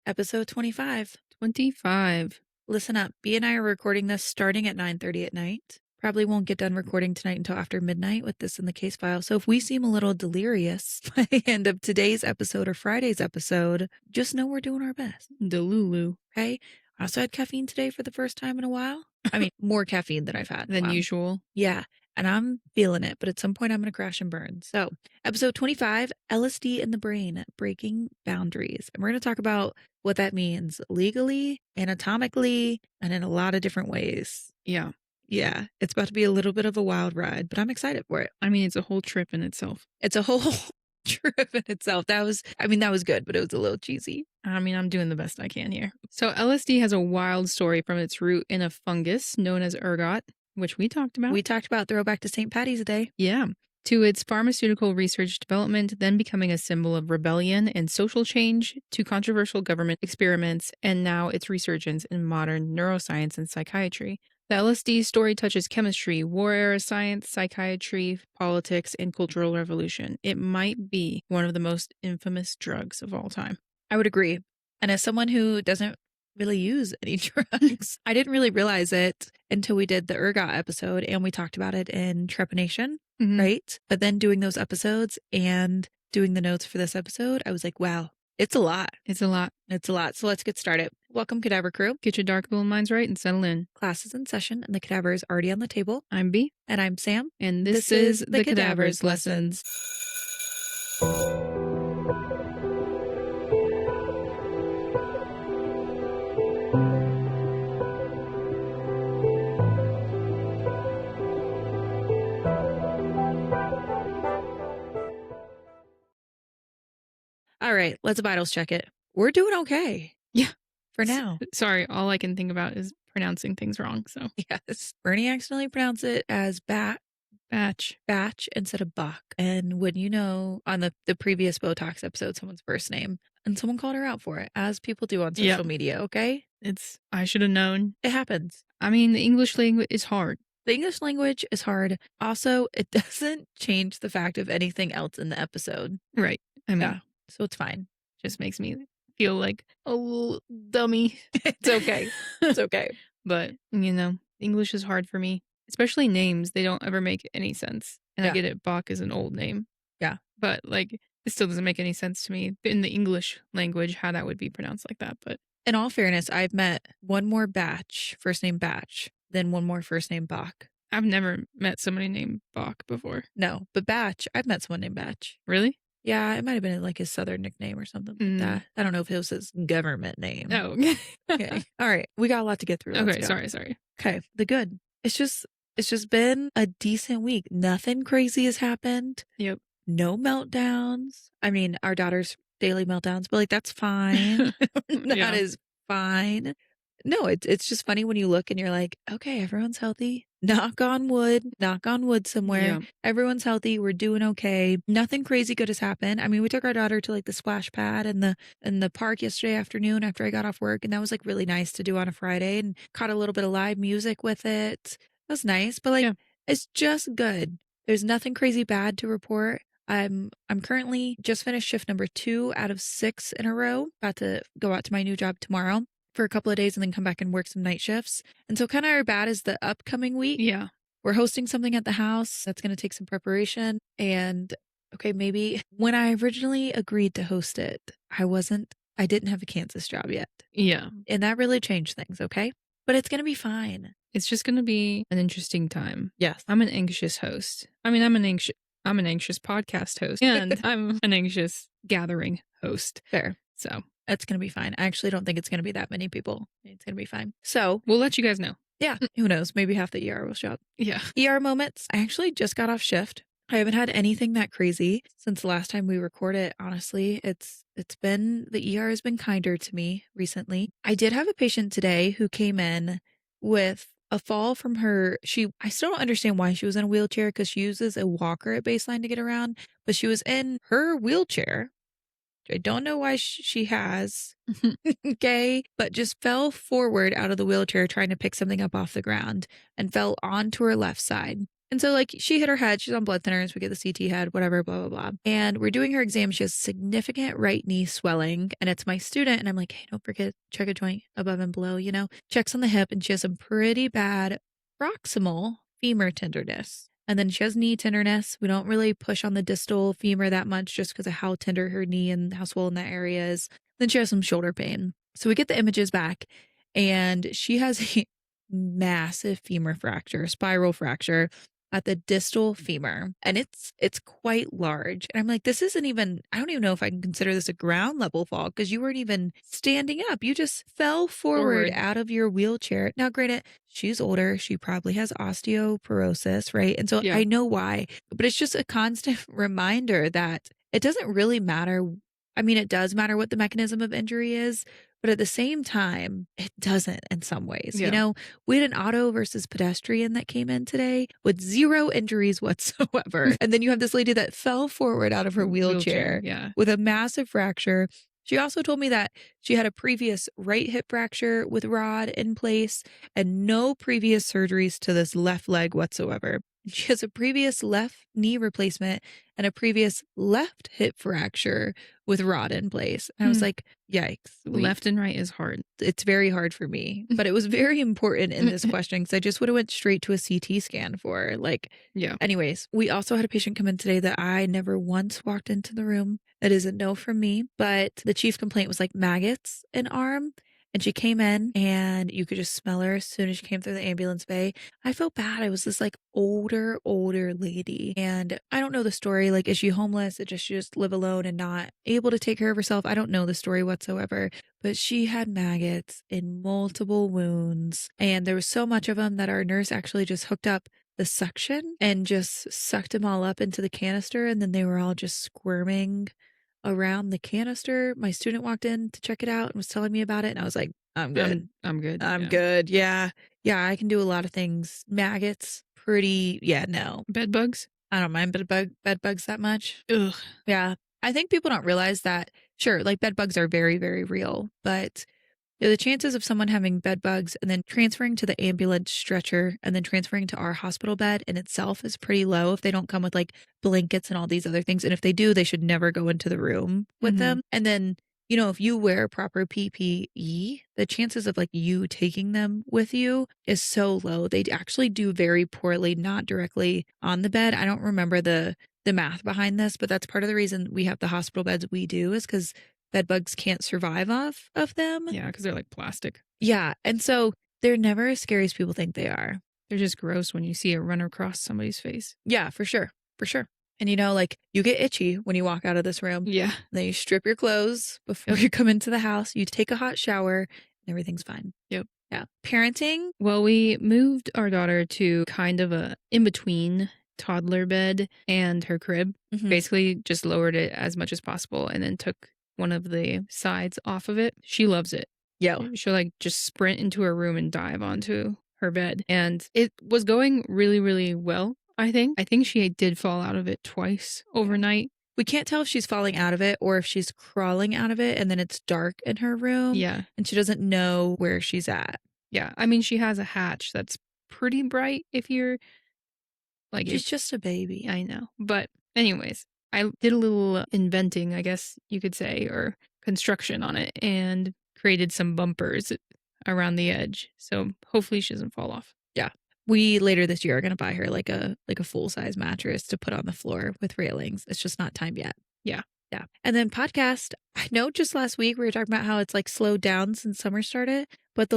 Episode 25. 25. Listen up. B and I are recording this starting at 9:30 at night. Probably won't get done recording tonight until after midnight with this in the case file. So if we seem a little delirious by the end of today's episode or Friday's episode, just know we're doing our best. Delulu. Okay? I also had caffeine today for the first time in a while. I mean, more caffeine than I've had. Than usual. Yeah. And I'm feeling it, but at some point I'm going to crash and burn. So, episode 25, LSD in the brain, breaking boundaries. And we're going to talk about what that means legally, anatomically, and in a lot of different ways. Yeah. Yeah. It's about to be a little bit of a wild ride, but I'm excited for it. I mean, it's a whole trip in itself. It's a whole trip in itself. That was good, but it was a little cheesy. I mean, I'm doing the best I can here. So LSD has a wild story from its root in a fungus known as ergot, which we talked about. We talked about throwback to St. Patty's Day. Yeah. To its pharmaceutical research development, then becoming a symbol of rebellion and social change, to controversial government experiments, and now its resurgence in modern neuroscience and psychiatry. The LSD story touches chemistry, war era science, psychiatry, politics, and cultural revolution. It might be one of the most infamous drugs of all time. I would agree. And as someone who doesn't really use any drugs, I didn't really realize it until we did the ergot episode and we talked about it in trepanation, right? But then doing those episodes and doing the notes for this episode, I was like, wow, it's a lot. It's a lot. It's a lot. So let's get started. Welcome, Cadaver crew. Get your dark little minds right and settle in. Class is in session and the cadaver is already on the table. I'm B. And I'm Sam. And this is the Cadaver's Lessons. All right, let's vitals check it. We're doing okay. Yeah. For now. Sorry, all I can think about is pronouncing things wrong, so. Yes. Bernie accidentally pronounced it as batch instead of Bach. And when you know, on the previous Botox episode, someone's first name, and someone called her out for it, as people do on social media, okay? I should have known. It happens. I mean, the English language is hard. The English language is hard. Also, it doesn't change the fact of anything else in the episode. Right. I mean, yeah. So it's fine. Just makes me feel like a little dummy. It's okay. It's okay. But, you know, English is hard for me. Especially names. They don't ever make any sense. And I get it. Bach is an old name. Yeah. But, like, it still doesn't make any sense to me in the English language how that would be pronounced like that. But in all fairness, I've met one more Batch, first name Batch, then one more first name Bach. I've never met somebody named Bach before. No, but Batch, I've met someone named Batch. Really? Yeah, it might have been like his southern nickname or something like that. I don't know if it was his government name. Oh, okay. All right. We got a lot to get through. Okay, sorry. Okay. The good. It's just been a decent week. Nothing crazy has happened. Yep. No meltdowns. I mean, our daughter's daily meltdowns, but like that's fine. That is fine. No, it's just funny when you look and you're like, okay, everyone's healthy. Knock on wood somewhere. Yeah. Everyone's healthy. We're doing okay. Nothing crazy good has happened. I mean, we took our daughter to like the splash pad in the park yesterday afternoon after I got off work. And that was like really nice to do on a Friday and caught a little bit of live music with it. That was nice, but like, It's just good. There's nothing crazy bad to report. I'm currently just finished shift number 2 out of 6 in a row. About to go out to my new job tomorrow for a couple of days and then come back and work some night shifts. And so kind of our bad is the upcoming week. Yeah. We're hosting something at the house that's going to take some preparation. And okay, maybe when I originally agreed to host it, I didn't have a Kansas job yet. Yeah. And that really changed things, okay? But it's going to be fine. It's just going to be an interesting time. Yes. I'm an anxious host. I mean, I'm an anxious podcast host and I'm an anxious gathering host. Fair. So it's going to be fine. I actually don't think it's going to be that many people. It's going to be fine. So we'll let you guys know. Yeah. Who knows? Maybe half the ER will show up. Yeah. ER moments. I actually just got off shift. I haven't had anything that crazy since the last time we recorded. Honestly, the ER has been kinder to me recently. I did have a patient today who came in with a fall from I still don't understand why she was in a wheelchair because she uses a walker at baseline to get around, but she was in her wheelchair. I don't know why she has, okay, but just fell forward out of the wheelchair trying to pick something up off the ground and fell onto her left side. And so, like, she hit her head. She's on blood thinners. We get the CT head, whatever, blah, blah, blah. And we're doing her exam. She has significant right knee swelling. And it's my student. And I'm like, hey, don't forget, check a joint above and below, you know? Checks on the hip. And she has some pretty bad proximal femur tenderness. And then she has knee tenderness. We don't really push on the distal femur that much just because of how tender her knee and how swollen that area is. Then she has some shoulder pain. So we get the images back. And she has a massive femur fracture, spiral fracture at the distal femur, and it's quite large. And I'm like, this isn't even, I don't even know if I can consider this a ground level fall because you weren't even standing up. You just fell forward out of your wheelchair. Now, granted, she's older. She probably has osteoporosis, right? And so I know why, but it's just a constant reminder that it doesn't really matter. I mean, it does matter what the mechanism of injury is, but at the same time, it doesn't in some ways. You know, we had an auto versus pedestrian that came in today with 0 injuries whatsoever. And then you have this lady that fell forward out of her wheelchair with a massive fracture. She also told me that she had a previous right hip fracture with rod in place and no previous surgeries to this left leg whatsoever. She has a previous left knee replacement and a previous left hip fracture with rod in place. And I was like, yikes. Left and right is hard. It's very hard for me, but it was very important in this question because I just would have went straight to a CT scan for her. Like, anyways, we also had a patient come in today that I never once walked into the room. That is a no from me, but the chief complaint was like maggots in arm. And she came in and you could just smell her as soon as she came through the ambulance bay. I felt bad. I was this like older lady. And I don't know the story. Like, is she homeless? She just live alone and not able to take care of herself? I don't know the story whatsoever. But she had maggots in multiple wounds. And there was so much of them that our nurse actually just hooked up the suction and just sucked them all up into the canister. And then they were all just squirming around the canister. My student walked in to check it out and was telling me about it. And I was like, I'm good. I'm good. I'm good. Yeah. Yeah. I can do a lot of things. Maggots, no. Bed bugs? I don't mind bed bugs that much. Ugh. Yeah. I think people don't realize that, sure, like bed bugs are very, very real, but the chances of someone having bed bugs and then transferring to the ambulance stretcher and then transferring to our hospital bed in itself is pretty low if they don't come with like blankets and all these other things. And if they do, they should never go into the room with them. And then, you know, if you wear proper PPE, the chances of like you taking them with you is so low. They actually do very poorly, not directly on the bed. I don't remember the math behind this, but that's part of the reason we have the hospital beds we do is because bed bugs can't survive off of them. Yeah, because they're like plastic. Yeah. And so they're never as scary as people think they are. They're just gross when you see it run across somebody's face. Yeah, for sure. For sure. And you know, like you get itchy when you walk out of this room. Yeah. Then you strip your clothes before you come into the house. You take a hot shower and everything's fine. Yep. Yeah. Parenting. Well, we moved our daughter to kind of a in-between toddler bed and her crib. Basically just lowered it as much as possible and then took one of the sides off of it. She loves it. She'll like just sprint into her room and dive onto her bed. And it was going really, really well, I think. I think she did fall out of it twice overnight. We can't tell if she's falling out of it or if she's crawling out of it and then it's dark in her room. Yeah. And she doesn't know where she's at. Yeah. I mean, she has a hatch that's pretty bright if you're like... She's just a baby. I know. But anyways, I did a little inventing, I guess you could say, or construction on it and created some bumpers around the edge. So hopefully she doesn't fall off. Yeah. We later this year are going to buy her like a full-size mattress to put on the floor with railings. It's just not time yet. Yeah. Yeah. And then podcast, I know just last week we were talking about how it's like slowed down since summer started, but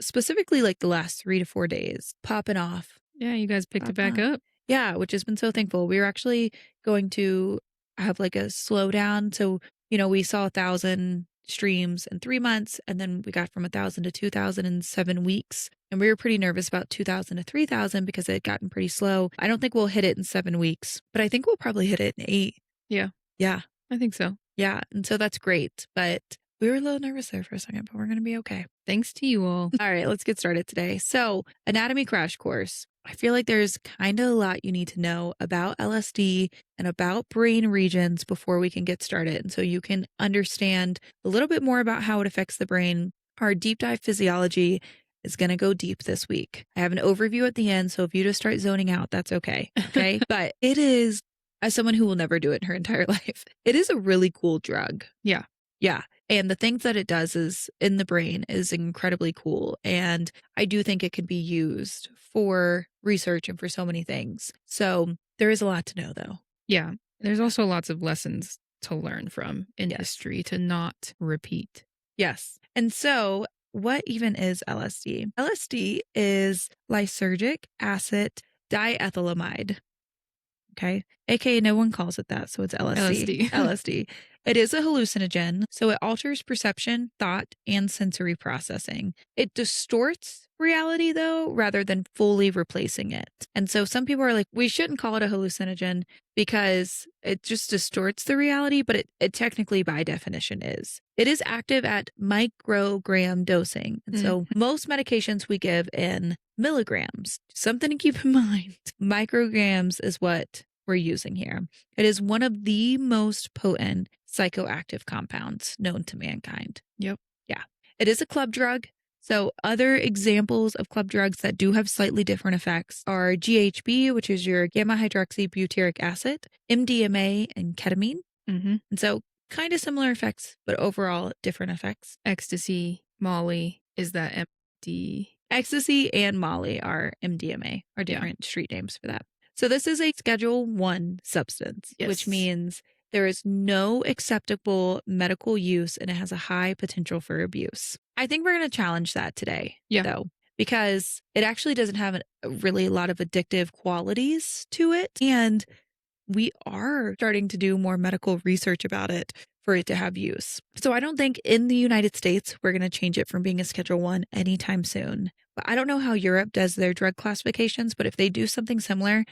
specifically like the last 3 to 4 days, popping off. Yeah, you guys picked it back up. Yeah, which has been so thankful. We were actually going to have like a slowdown. So, you know, we saw 1,000 streams in 3 months, and then we got from 1,000 to 2,000 in 7 weeks. And we were pretty nervous about 2,000 to 3,000 because it had gotten pretty slow. I don't think we'll hit it in 7 weeks, but I think we'll probably hit it in 8. Yeah. Yeah. I think so. Yeah. And so that's great. But we were a little nervous there for a second, but we're going to be okay. Thanks to you all. All right, let's get started today. So, anatomy crash course. I feel like there's kind of a lot you need to know about LSD and about brain regions before we can get started. And so you can understand a little bit more about how it affects the brain, our deep dive physiology, is going to go deep this week. I have an overview at the end, so if you just start zoning out, that's okay. Okay. But it is, as someone who will never do it in her entire life, it is a really cool drug. Yeah. Yeah. And the things that it does is in the brain is incredibly cool. And I do think it can be used for research and for so many things. So there is a lot to know, though. Yeah. There's also lots of lessons to learn from in Yes. history to not repeat. Yes. And so what even is LSD? LSD is lysergic acid diethylamide. Okay. AKA no one calls it that. So it's LSD. LSD. LSD. It is a hallucinogen. So it alters perception, thought, and sensory processing. It distorts reality, though, rather than fully replacing it. And so some people are like, we shouldn't call it a hallucinogen because it just distorts the reality, but it technically by definition is. It is active at microgram dosing. And so most medications we give in milligrams. Something to keep in mind. Micrograms is what we're using here. It is one of the most potent psychoactive compounds known to mankind. Yep. Yeah. It is a club drug. So other examples of club drugs that do have slightly different effects are GHB, which is your gamma hydroxybutyric acid, MDMA, and ketamine. And so kind of similar effects, but overall different effects. Ecstasy, Molly, is that MD? Ecstasy and Molly are MDMA, are different street names for that. So this is a Schedule 1 substance, which means there is no acceptable medical use and it has a high potential for abuse. I think we're going to challenge that today, though, because it actually doesn't have really a lot of addictive qualities to it. And we are starting to do more medical research about it for it to have use. So I don't think in the United States, we're going to change it from being a Schedule 1 anytime soon. But I don't know how Europe does their drug classifications, but if they do something similar,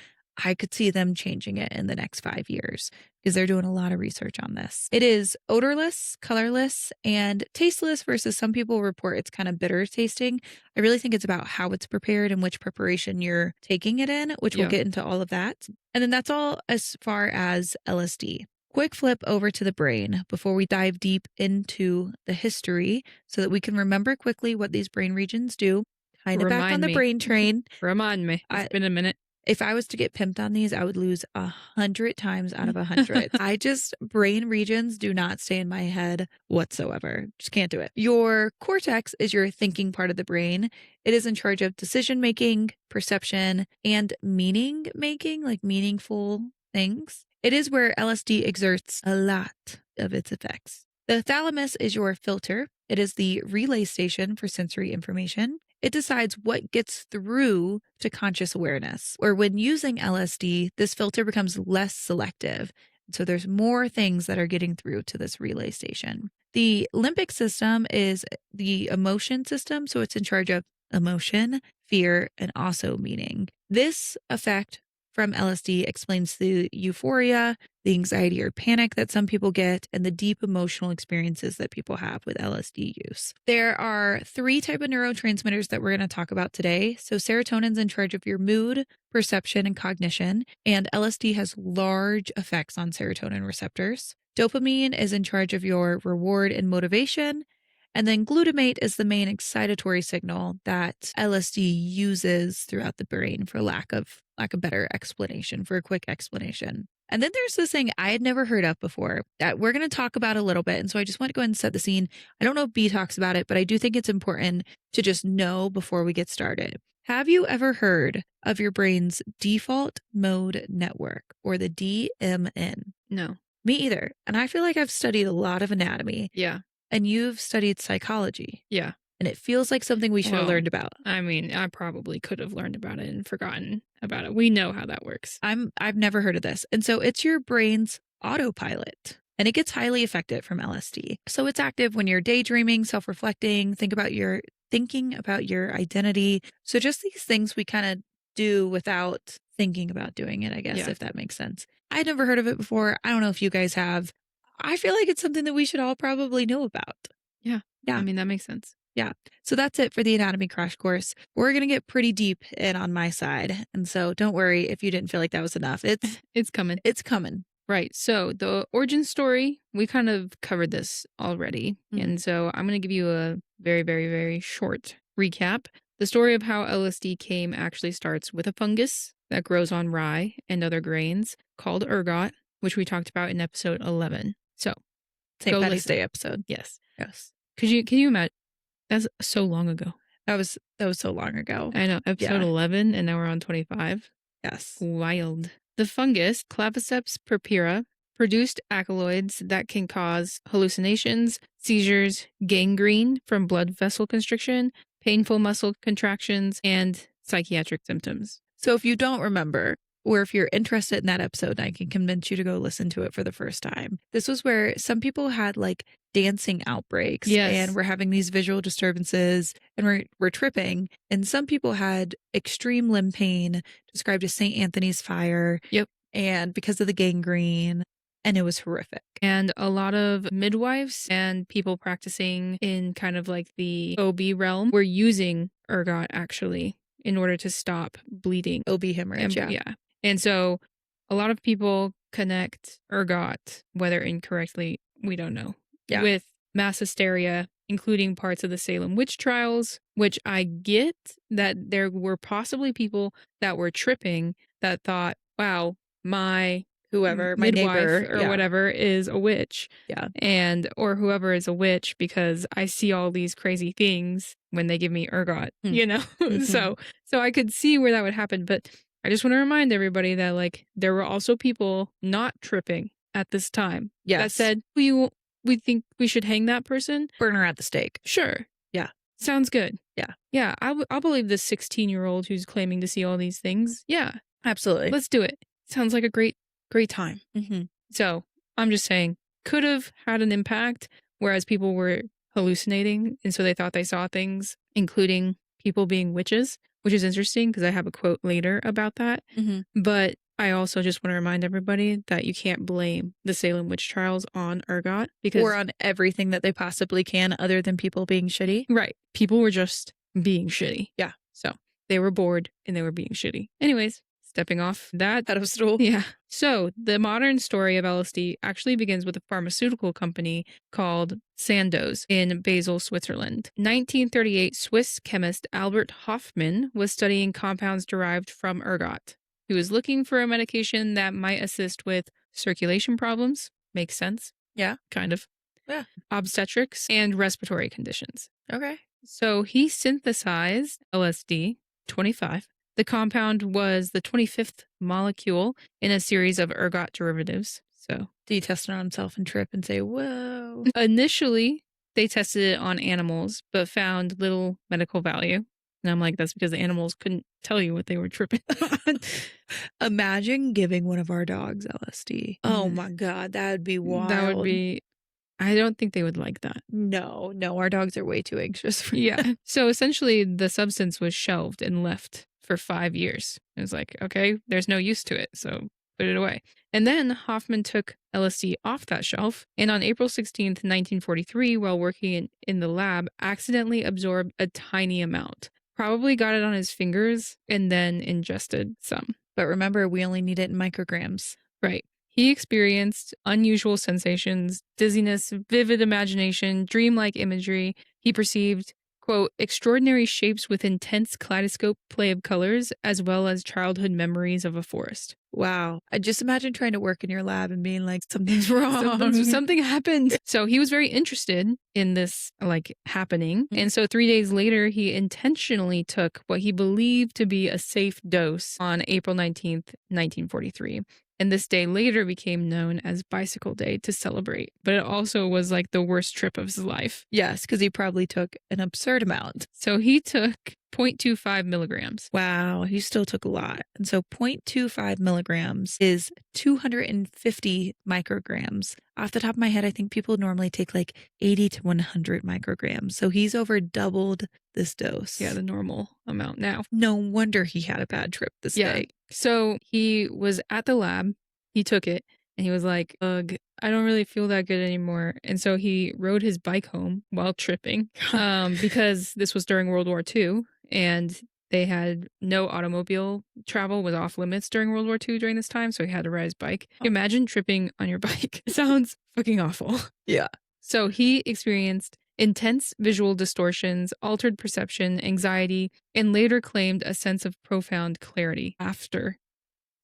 I could see them changing it in the next 5 years because they're doing a lot of research on this. It is odorless, colorless, and tasteless versus some people report it's kind of bitter tasting. I really think it's about how it's prepared and which preparation you're taking it in, which we'll get into all of that. And then that's all as far as LSD. Quick flip over to the brain before we dive deep into the history so that we can remember quickly what these brain regions do. Kind of back on the brain train. Remind me. It's been a minute. If I was to get pimped on these, I would lose 100 times out of 100. Brain regions do not stay in my head whatsoever. Just can't do it. Your cortex is your thinking part of the brain. It is in charge of decision making, perception, and meaning making, like meaningful things. It is where LSD exerts a lot of its effects. The thalamus is your filter. It is the relay station for sensory information. It decides what gets through to conscious awareness. Or when using LSD, this filter becomes less selective. So there's more things that are getting through to this relay station. The limbic system is the emotion system. So it's in charge of emotion, fear, and also meaning. This effect from LSD explains the euphoria, the anxiety or panic that some people get, and the deep emotional experiences that people have with LSD use. There are 3 types of neurotransmitters that we're going to talk about today. So serotonin's in charge of your mood, perception, and cognition, and LSD has large effects on serotonin receptors. Dopamine is in charge of your reward and motivation. And then glutamate is the main excitatory signal that LSD uses throughout the brain for lack of a better explanation, for a quick explanation. And then there's this thing I had never heard of before that we're going to talk about a little bit. And so I just want to go ahead and set the scene. I don't know if B talks about it, but I do think it's important to just know before we get started. Have you ever heard of your brain's default mode network, or the DMN? No. Me either. And I feel like I've studied a lot of anatomy. Yeah. And you've studied psychology. Yeah. And it feels like something we should have learned about. I mean, I probably could have learned about it and forgotten about it. We know how that works. I've never heard of this. And so it's your brain's autopilot. And it gets highly affected from LSD. So it's active when you're daydreaming, self-reflecting, thinking about your identity. So just these things we kind of do without thinking about doing it, I guess, if that makes sense. I'd never heard of it before. I don't know if you guys have. I feel like it's something that we should all probably know about. Yeah. I mean, that makes sense. Yeah. So that's it for the anatomy crash course. We're going to get pretty deep in on my side. And so don't worry if you didn't feel like that was enough. It's coming. It's coming. Right. So the origin story, we kind of covered this already. And so I'm going to give you a very, very, very short recap, the story of how LSD came actually starts with a fungus that grows on rye and other grains called ergot, which we talked about in episode 11. So St. go Patty's listen. Day episode. Yes. Yes. Can you imagine? That's so long ago. That was so long ago. I know. Episode 11, and now we're on 25. Yes. Wild. The fungus, Claviceps purpura, produced alkaloids that can cause hallucinations, seizures, gangrene from blood vessel constriction, painful muscle contractions, and psychiatric symptoms. So if you don't remember, or if you're interested in that episode, I can convince you to go listen to it for the first time. This was where some people had like dancing outbreaks and were having these visual disturbances and were tripping. And some people had extreme limb pain described as St. Anthony's fire. Yep. And because of the gangrene, and it was horrific. And a lot of midwives and people practicing in kind of like the OB realm were using ergot actually in order to stop bleeding. OB hemorrhage, yeah. And so a lot of people connect ergot, whether incorrectly, we don't know, with mass hysteria, including parts of the Salem witch trials, which I get that there were possibly people that were tripping that thought, wow, my whoever, my midwife neighbor or whatever is a witch. Yeah. And, or whoever is a witch because I see all these crazy things when they give me ergot, you know? So I could see where that would happen. But I just want to remind everybody that like there were also people not tripping at this time that said, we think we should hang that person. Burn her at the stake. Sure. Yeah. Sounds good. Yeah. Yeah. I'll believe this 16-year-old who's claiming to see all these things. Yeah. Absolutely. Let's do it. Sounds like a great time. So I'm just saying, could have had an impact, whereas people were hallucinating. And so they thought they saw things, including people being witches, which is interesting because I have a quote later about that. But I also just want to remind everybody that you can't blame the Salem witch trials on ergot because or on everything that they possibly can other than people being shitty. Right. People were just being shitty. Yeah. So they were bored and they were being shitty. Anyways, stepping off that pedestal. Yeah. So the modern story of LSD actually begins with a pharmaceutical company called Sandoz in Basel, Switzerland. 1938 Swiss chemist Albert Hofmann was studying compounds derived from ergot. He was looking for a medication that might assist with circulation problems. Makes sense. Yeah. Kind of. Yeah. Obstetrics and respiratory conditions. Okay. So he synthesized LSD 25. The compound was the 25th molecule in a series of ergot derivatives. So do you test it on himself and trip and say, whoa? Initially, they tested it on animals, but found little medical value. And I'm like, that's because the animals couldn't tell you what they were tripping on. Imagine giving one of our dogs LSD. Oh my God, that would be wild. That would be, I don't think they would like that. No, our dogs are way too anxious for that. So essentially, the substance was shelved and left for 5 years. It was like, okay, there's no use to it, so put it away. And then Hoffman took LSD off that shelf, and on April 16th, 1943, while working in the lab, accidentally absorbed a tiny amount. Probably got it on his fingers and then ingested some. But remember, we only need it in micrograms. Right. He experienced unusual sensations, dizziness, vivid imagination, dreamlike imagery. He perceived, quote, extraordinary shapes with intense kaleidoscope play of colors, as well as childhood memories of a forest. Wow. I just imagine trying to work in your lab and being like, something's wrong. Something happened. So he was very interested in this like happening. And so 3 days later, he intentionally took what he believed to be a safe dose on April 19th, 1943. And this day later became known as Bicycle Day to celebrate. But it also was like the worst trip of his life. Yes, because he probably took an absurd amount. So he took 0.25 milligrams. Wow, he still took a lot. And so 0.25 milligrams is 250 micrograms. Off the top of my head, I think people normally take like 80 to 100 micrograms. So he's over doubled this dose. Yeah, the normal amount now. No wonder he had a bad trip this day. So he was at the lab, he took it, and he was like, ugh, I don't really feel that good anymore. And so he rode his bike home while tripping because this was during World War II and they had no automobile travel was off limits during World War II during this time. So he had to ride his bike. Imagine tripping on your bike. It sounds fucking awful. Yeah. So he experienced intense visual distortions, altered perception, anxiety, and later claimed a sense of profound clarity after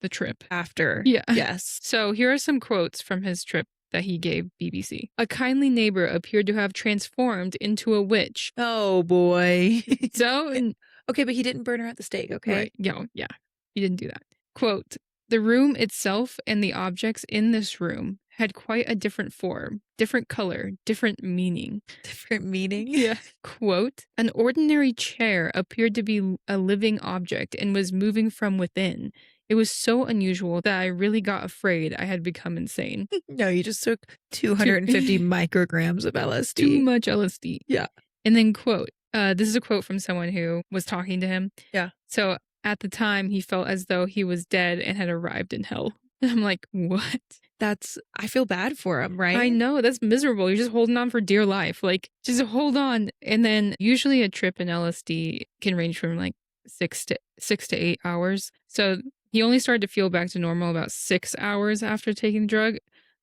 the trip. After. Yeah. Yes. So here are some quotes from his trip that he gave BBC. A kindly neighbor appeared to have transformed into a witch. Oh boy. So, Okay, but he didn't burn her at the stake, okay? right. Yeah. He didn't do that. Quote, the room itself and the objects in this room had quite a different form, different color, different meaning. Different meaning. Yeah. Quote, an ordinary chair appeared to be a living object and was moving from within. It was so unusual that I really got afraid I had become insane. No, you just took 250 micrograms of LSD. Too much LSD. Yeah. And then quote, this is a quote from someone who was talking to him. Yeah. So at the time, he felt as though he was dead and had arrived in hell. I'm like, what? I feel bad for him, right? I know, that's miserable. You're just holding on for dear life. Like, just hold on. And then usually a trip in LSD can range from like 6 to 8 hours. So he only started to feel back to normal about 6 hours after taking the drug.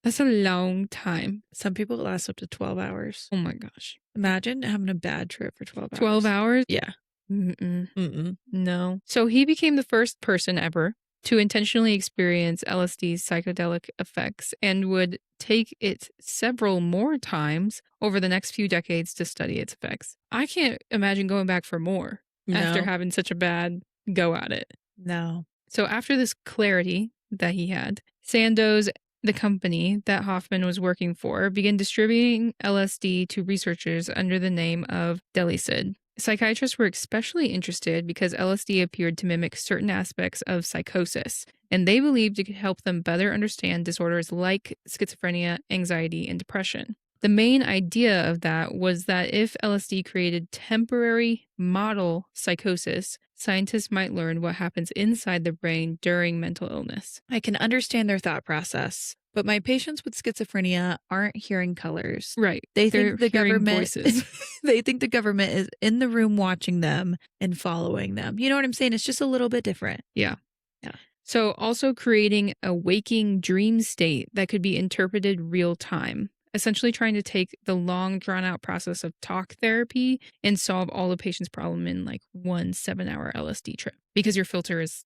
That's a long time. Some people it lasts up to 12 hours. Oh my gosh. Imagine having a bad trip for 12 hours. 12 hours? Yeah. No. So he became the first person ever to intentionally experience LSD's psychedelic effects and would take it several more times over the next few decades to study its effects. I can't imagine going back for more after having such a bad go at it. No. So after this clarity that he had, Sandoz, the company that Hoffman was working for, began distributing LSD to researchers under the name of Delicid. Psychiatrists were especially interested because LSD appeared to mimic certain aspects of psychosis, and they believed it could help them better understand disorders like schizophrenia, anxiety, and depression. The main idea of that was that if LSD created temporary model psychosis, scientists might learn what happens inside the brain during mental illness. I can understand their thought process, but my patients with schizophrenia aren't hearing colors. Right. They They're think the hearing government voices. they think the government is in the room watching them and following them. You know what I'm saying? It's just a little bit different. Yeah. Yeah. So also creating a waking dream state that could be interpreted real time, essentially trying to take the long drawn out process of talk therapy and solve all the patient's problem in like 1 7-hour LSD trip because your filter is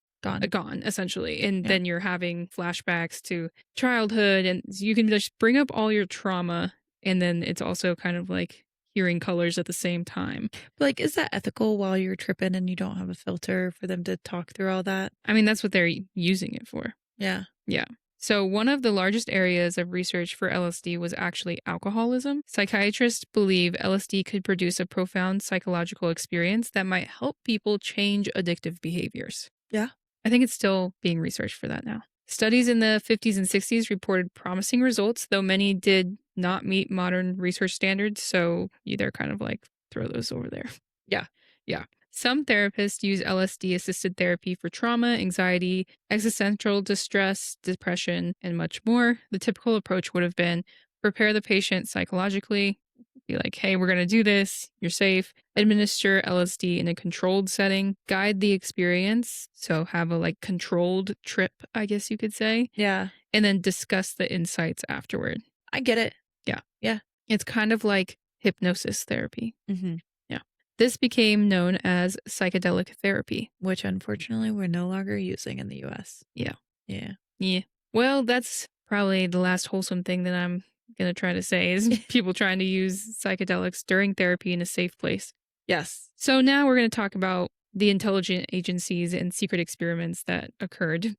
gone essentially. And then you're having flashbacks to childhood and you can just bring up all your trauma. And then it's also kind of like hearing colors at the same time. But like, is that ethical while you're tripping and you don't have a filter for them to talk through all that? I mean, that's what they're using it for. Yeah. Yeah. So one of the largest areas of research for LSD was actually alcoholism. Psychiatrists believe LSD could produce a profound psychological experience that might help people change addictive behaviors. Yeah. I think it's still being researched for that now. Studies in the 50s and 60s reported promising results, though many did not meet modern research standards. So they're kind of like, throw those over there. Yeah. Yeah. Some therapists use LSD-assisted therapy for trauma, anxiety, existential distress, depression, and much more. The typical approach would have been prepare the patient psychologically, be like, hey, we're going to do this. You're safe. Administer LSD in a controlled setting. Guide the experience. So have a like controlled trip, I guess you could say. Yeah. And then discuss the insights afterward. I get it. Yeah. Yeah. It's kind of like hypnosis therapy. Mm-hmm. Yeah. This became known as psychedelic therapy. Which unfortunately we're no longer using in the US. Yeah. Yeah. Yeah. Well, that's probably the last wholesome thing that I'm going to try to say is people trying to use psychedelics during therapy in a safe place. Yes. So now we're going to talk about the intelligent agencies and secret experiments that occurred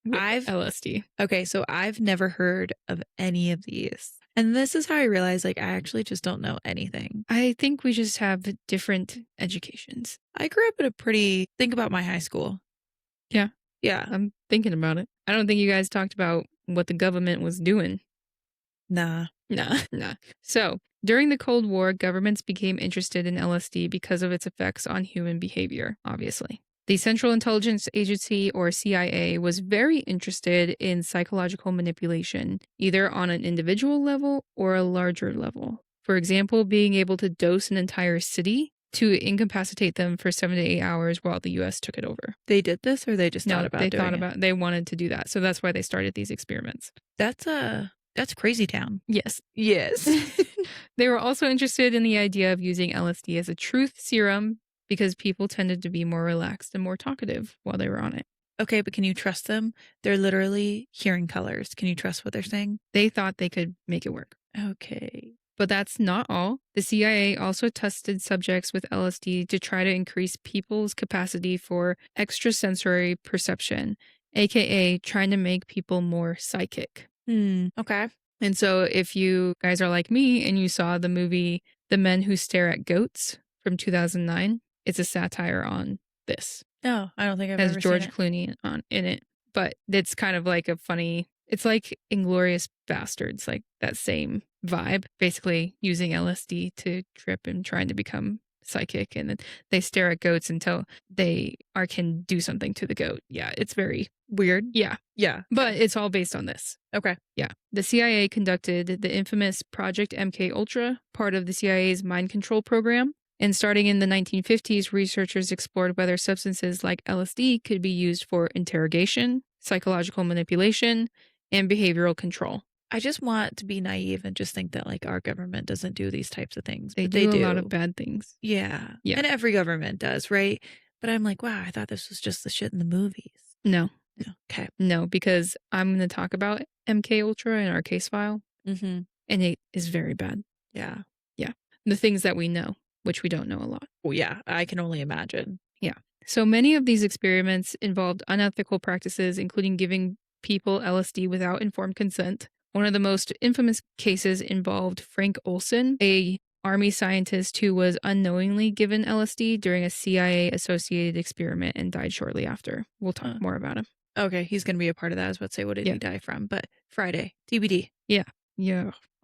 with LSD. Okay, so I've never heard of any of these. And this is how I realized like I actually just don't know anything. I think we just have different educations. I grew up in think about my high school. Yeah. Yeah. I'm thinking about it. I don't think you guys talked about what the government was doing. Nah. So, during the Cold War, governments became interested in LSD because of its effects on human behavior, obviously. The Central Intelligence Agency, or CIA, was very interested in psychological manipulation, either on an individual level or a larger level. For example, being able to dose an entire city to incapacitate them for 7 to 8 hours while the U.S. took it over. They did this or they just thought about doing it? They wanted to do that. So that's why they started these experiments. That's a That's crazy town. Yes. Yes. They were also interested in the idea of using LSD as a truth serum because people tended to be more relaxed and more talkative while they were on it. Okay, but can you trust them? They're literally hearing colors. Can you trust what they're saying? They thought they could make it work. Okay. But that's not all. The CIA also tested subjects with LSD to try to increase people's capacity for extrasensory perception, aka trying to make people more psychic. Okay. And so if you guys are like me and you saw the movie The Men Who Stare at Goats from 2009, it's a satire on this. No, I don't think I've It has ever George seen it. Clooney in it. But it's kind of like a funny, it's like Inglorious Bastards, like that same vibe, basically using LSD to trip and trying to become psychic. And then they stare at goats until they can do something to the goat. Yeah, it's very Weird. yeah. Yeah. But it's all based on this. Okay. Yeah. The CIA conducted the infamous Project MK Ultra, part of the CIA's mind control program. And starting in the 1950s, researchers explored whether substances like LSD could be used for interrogation, psychological manipulation, and behavioral control. I just want to be naive and just think that like our government doesn't do these types of things. They but do a lot of bad things. Yeah. Yeah. And every government does, right? But I'm like, wow, I thought this was just the shit in the movies. No. No. Okay. No, because I'm going to talk about MK Ultra in our case file, Mm-hmm. and it is very bad. Yeah. Yeah. The things that we know, which we don't know a lot. Well, yeah, I can only imagine. Yeah. So many of these experiments involved unethical practices, including giving people LSD without informed consent. One of the most infamous cases involved Frank Olson, a Army scientist who was unknowingly given LSD during a CIA-associated experiment and died shortly after. We'll talk more about him. Okay, he's going to be a part of that. I was about to say, what did Yeah. he die from? But Friday, TBD. Yeah.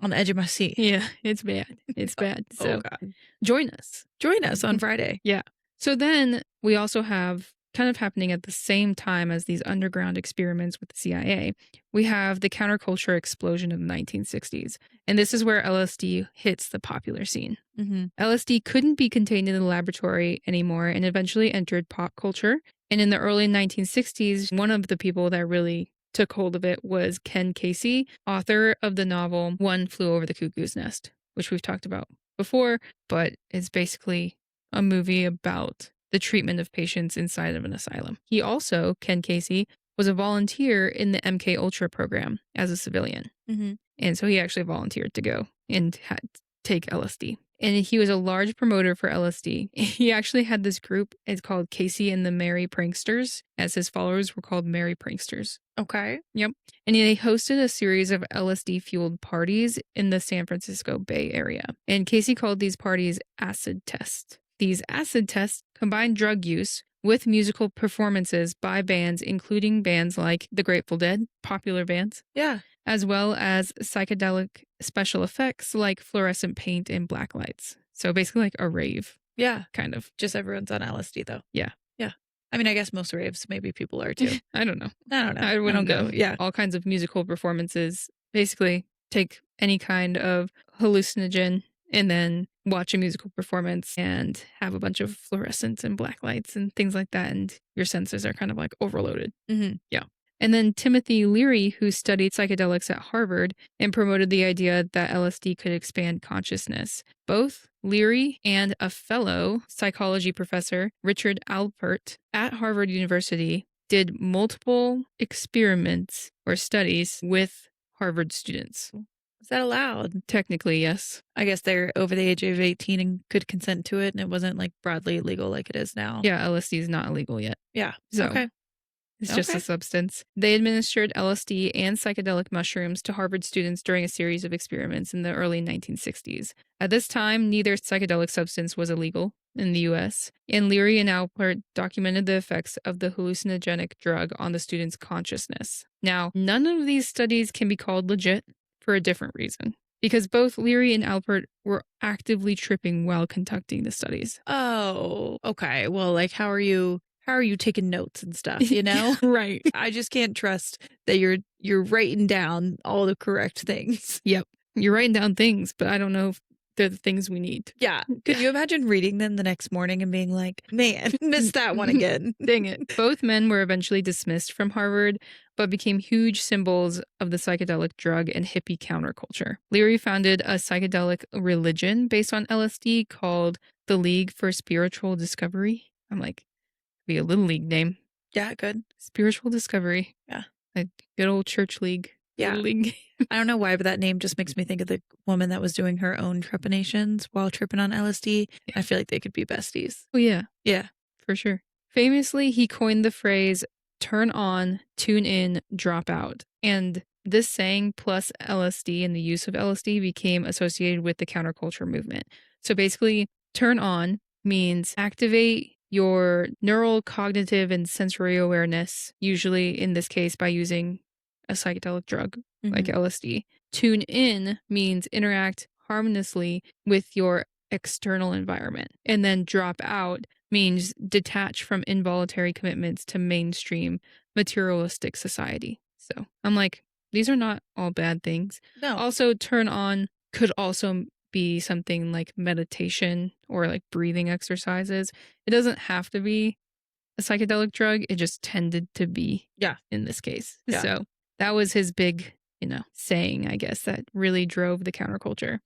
On the edge of my seat. Yeah, it's bad. It's bad. So Oh, God. join us. Join us on Friday. Yeah. So then we also have kind of happening at the same time as these underground experiments with the CIA, we have the counterculture explosion of the 1960s. And this is where LSD hits the popular scene. Mm-hmm. LSD couldn't be contained in the laboratory anymore and eventually entered pop culture. And in the early 1960s, one of the people that really took hold of it was Ken Casey, author of the novel One Flew Over the Cuckoo's Nest, which we've talked about before, but it's basically a movie about the treatment of patients inside of an asylum. He also, Ken Casey, was a volunteer in the MK Ultra program as a civilian. Mm-hmm. And so he actually volunteered to go and take LSD. And he was a large promoter for LSD. He actually had this group, it's called Casey and the Merry Pranksters, as his followers were called Merry Pranksters. Okay. Yep. And they hosted a series of LSD-fueled parties in the San Francisco Bay Area. And Casey called these parties acid tests. These acid tests combined drug use with musical performances by bands, including bands like the Grateful Dead, popular bands. Yeah. As well as psychedelic special effects like fluorescent paint and black lights. So basically like a rave. Yeah. Kind of. Just everyone's on LSD though. Yeah. Yeah. I mean, I guess most raves, maybe people are too. I don't know. I don't know. I wouldn't don't know. know. Yeah. All kinds of musical performances. Basically take any kind of hallucinogen and then watch a musical performance and have a bunch of fluorescents and black lights and things like that. And your senses are kind of like overloaded. Mm-hmm. Yeah. And then Timothy Leary, who studied psychedelics at Harvard and promoted the idea that LSD could expand consciousness. Both Leary and a fellow psychology professor, Richard Alpert, at Harvard University, did multiple experiments or studies with Harvard students. Is that allowed? Technically, yes. I guess they're over the age of 18 and could consent to it, and it wasn't like broadly illegal like it is now. Yeah, LSD is not illegal yet. Yeah. So okay. It's just a substance. They administered LSD and psychedelic mushrooms to Harvard students during a series of experiments in the early 1960s. At this time, neither psychedelic substance was illegal in the U.S., and Leary and Alpert documented the effects of the hallucinogenic drug on the students' consciousness. Now, none of these studies can be called legit for a different reason, because both Leary and Alpert were actively tripping while conducting the studies. Oh, okay. Well, like, how are you taking notes and stuff, you know? Right. I just can't trust that you're writing down all the correct things. Yep. You're writing down things, but I don't know if they're the things we need. Yeah. Could you imagine reading them the next morning and being like, man, missed that one again? Dang it. Both men were eventually dismissed from Harvard, but became huge symbols of the psychedelic drug and hippie counterculture. Leary founded a psychedelic religion based on LSD called the League for Spiritual Discovery. I'm like, be a little league name. Yeah, good. Spiritual Discovery. Yeah. A good old church league. Yeah. Little league. I don't know why, but that name just makes me think of the woman that was doing her own trepanations while tripping on LSD. Yeah. I feel like they could be besties. Oh, yeah. Yeah. For sure. Famously, he coined the phrase turn on, tune in, drop out. And this saying plus LSD and the use of LSD became associated with the counterculture movement. So basically, turn on means activate your neural, cognitive, and sensory awareness, usually in this case by using a psychedelic drug like LSD. Tune in means interact harmoniously with your external environment. And then drop out means detach from involuntary commitments to mainstream materialistic society. So I'm like, these are not all bad things. No. Also, turn on could also be something like meditation or like breathing exercises. It doesn't have to be a psychedelic drug. It just tended to be in this case. Yeah. So that was his big, saying, I guess, that really drove the counterculture.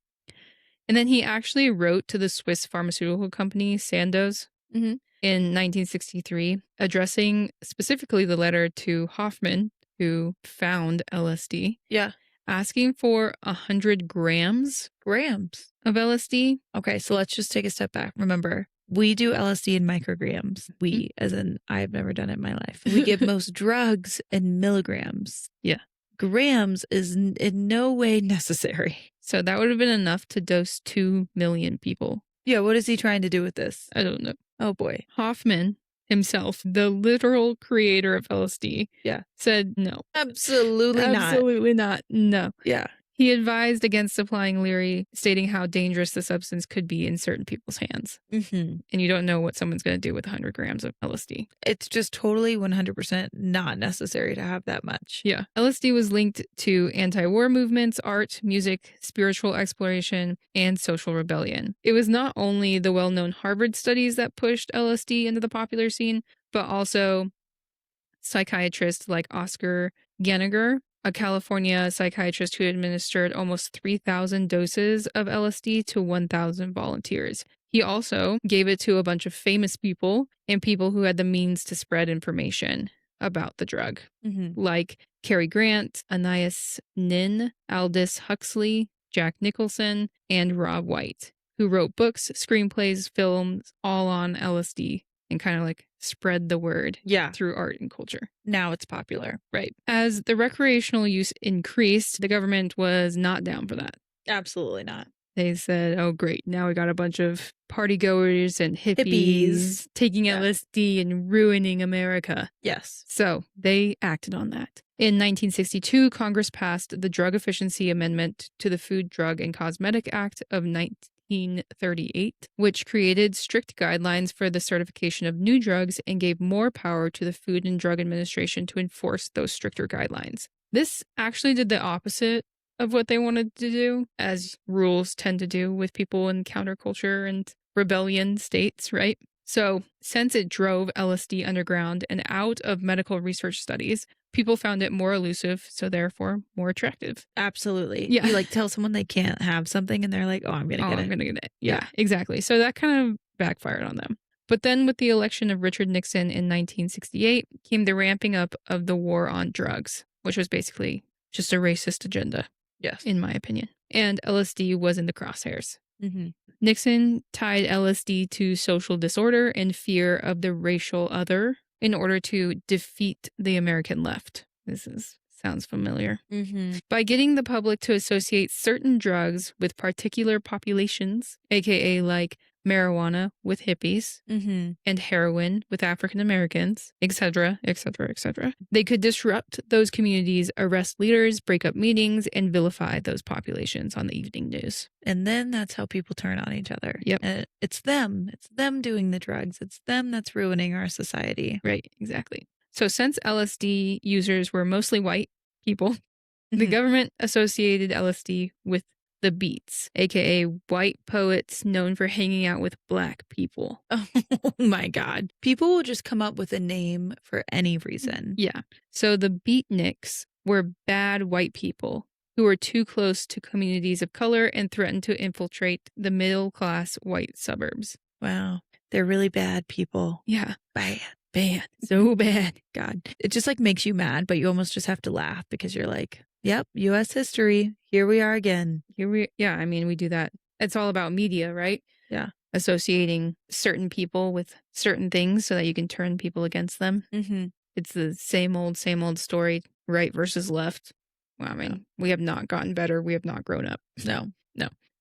And then he actually wrote to the Swiss pharmaceutical company Sandoz in 1963, addressing specifically the letter to Hoffman, who found LSD. Yeah. Asking for 100 grams of LSD. Okay, so let's just take a step back. Remember, we do LSD in micrograms. We, as in I've never done it in my life. We give most drugs in milligrams. Yeah. Grams is in no way necessary. So that would have been enough to dose 2 million people. Yeah, what is he trying to do with this? I don't know. Oh boy. Hoffman himself, the literal creator of LSD, said no. Absolutely not. Absolutely not. No. Yeah. He advised against supplying Leary, stating how dangerous the substance could be in certain people's hands. And you don't know what someone's going to do with 100 grams of LSD. It's just totally 100% not necessary to have that much. Yeah. LSD was linked to anti-war movements, art, music, spiritual exploration, and social rebellion. It was not only the well-known Harvard studies that pushed LSD into the popular scene, but also psychiatrists like Oscar Ganniger, a California psychiatrist who administered almost 3,000 doses of LSD to 1,000 volunteers. He also gave it to a bunch of famous people and people who had the means to spread information about the drug, like Cary Grant, Anais Nin, Aldous Huxley, Jack Nicholson, and Rob White, who wrote books, screenplays, films, all on LSD and kind of like spread the word through art and culture. Now it's popular. Right. As the recreational use increased, the government was not down for that. Absolutely not. They said, oh, great. Now we got a bunch of party goers and hippies taking LSD and ruining America. Yes. So they acted on that. In 1962, Congress passed the Drug Efficiency Amendment to the Food, Drug, and Cosmetic Act of 1938, which created strict guidelines for the certification of new drugs and gave more power to the Food and Drug Administration to enforce those stricter guidelines. This actually did the opposite of what they wanted to do, as rules tend to do with people in counterculture and rebellion states, right? So, since it drove LSD underground and out of medical research studies, people found it more elusive, so therefore more attractive. Absolutely. Yeah. You like tell someone they can't have something and they're like, oh, I'm going to get it. I'm going to get it. Yeah, exactly. So that kind of backfired on them. But then with the election of Richard Nixon in 1968 came the ramping up of the war on drugs, which was basically just a racist agenda. Yes. In my opinion. And LSD was in the crosshairs. Nixon tied LSD to social disorder and fear of the racial other in order to defeat the American left. Sounds familiar. By getting the public to associate certain drugs with particular populations, aka like marijuana with hippies and heroin with African Americans, etc., etc., etc. They could disrupt those communities, arrest leaders, break up meetings, and vilify those populations on the evening news. And then that's how people turn on each other. Yep. It's them. It's them doing the drugs. It's them that's ruining our society. Right, exactly. So since LSD users were mostly white people, the government associated LSD with the Beats, aka white poets known for hanging out with black people. Oh my God. People will just come up with a name for any reason. Yeah. So the beatniks were bad white people who were too close to communities of color and threatened to infiltrate the middle class white suburbs. Wow. They're really bad people. Yeah. Bad. Bad. So bad. God. It just like makes you mad, but you almost just have to laugh because you're like, yep, US history. Here we are again. Yeah, I mean, we do that. It's all about media, right? Yeah. Associating certain people with certain things so that you can turn people against them. Mm-hmm. It's the same old story, right versus left. Well, I mean, we have not gotten better. We have not grown up. No.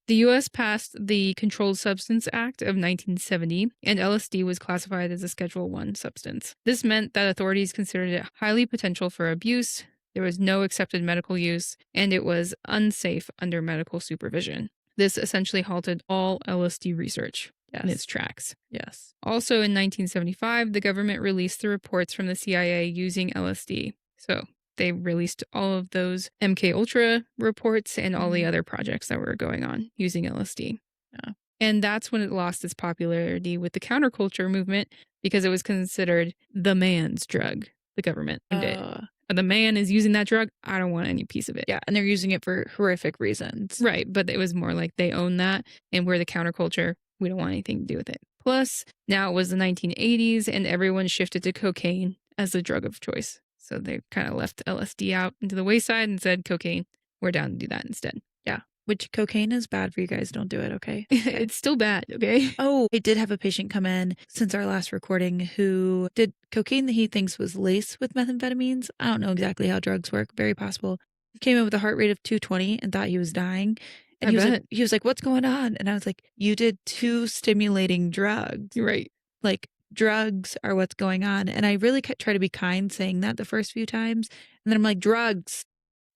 The U.S. passed the Controlled Substance Act of 1970, and LSD was classified as a Schedule 1 substance. This meant that authorities considered it highly potential for abuse, there was no accepted medical use, and it was unsafe under medical supervision. This essentially halted all LSD research in its tracks. Yes. Also in 1975, the government released the reports from the CIA using LSD. So they released all of those MK Ultra reports and all the other projects that were going on using LSD. Yeah. And that's when it lost its popularity with the counterculture movement because it was considered the man's drug. The government named it. The man is using that drug. I don't want any piece of it. Yeah. And they're using it for horrific reasons. Right. But it was more like they own that and we're the counterculture. We don't want anything to do with it. Plus, now it was the 1980s and everyone shifted to cocaine as the drug of choice. So they kind of left LSD out into the wayside and said, cocaine, we're down to do that instead. Yeah. Which cocaine is bad for you guys. Don't do it, okay? It's still bad, okay? Oh, I did have a patient come in since our last recording who did cocaine that he thinks was laced with methamphetamines. I don't know exactly how drugs work. Very possible. He came in with a heart rate of 220 and thought he was dying. And he was like, what's going on? And I was like, you did 2 stimulating drugs. You're right. Like, drugs are what's going on. And I really try to be kind saying that the first few times. And then I'm like, drugs.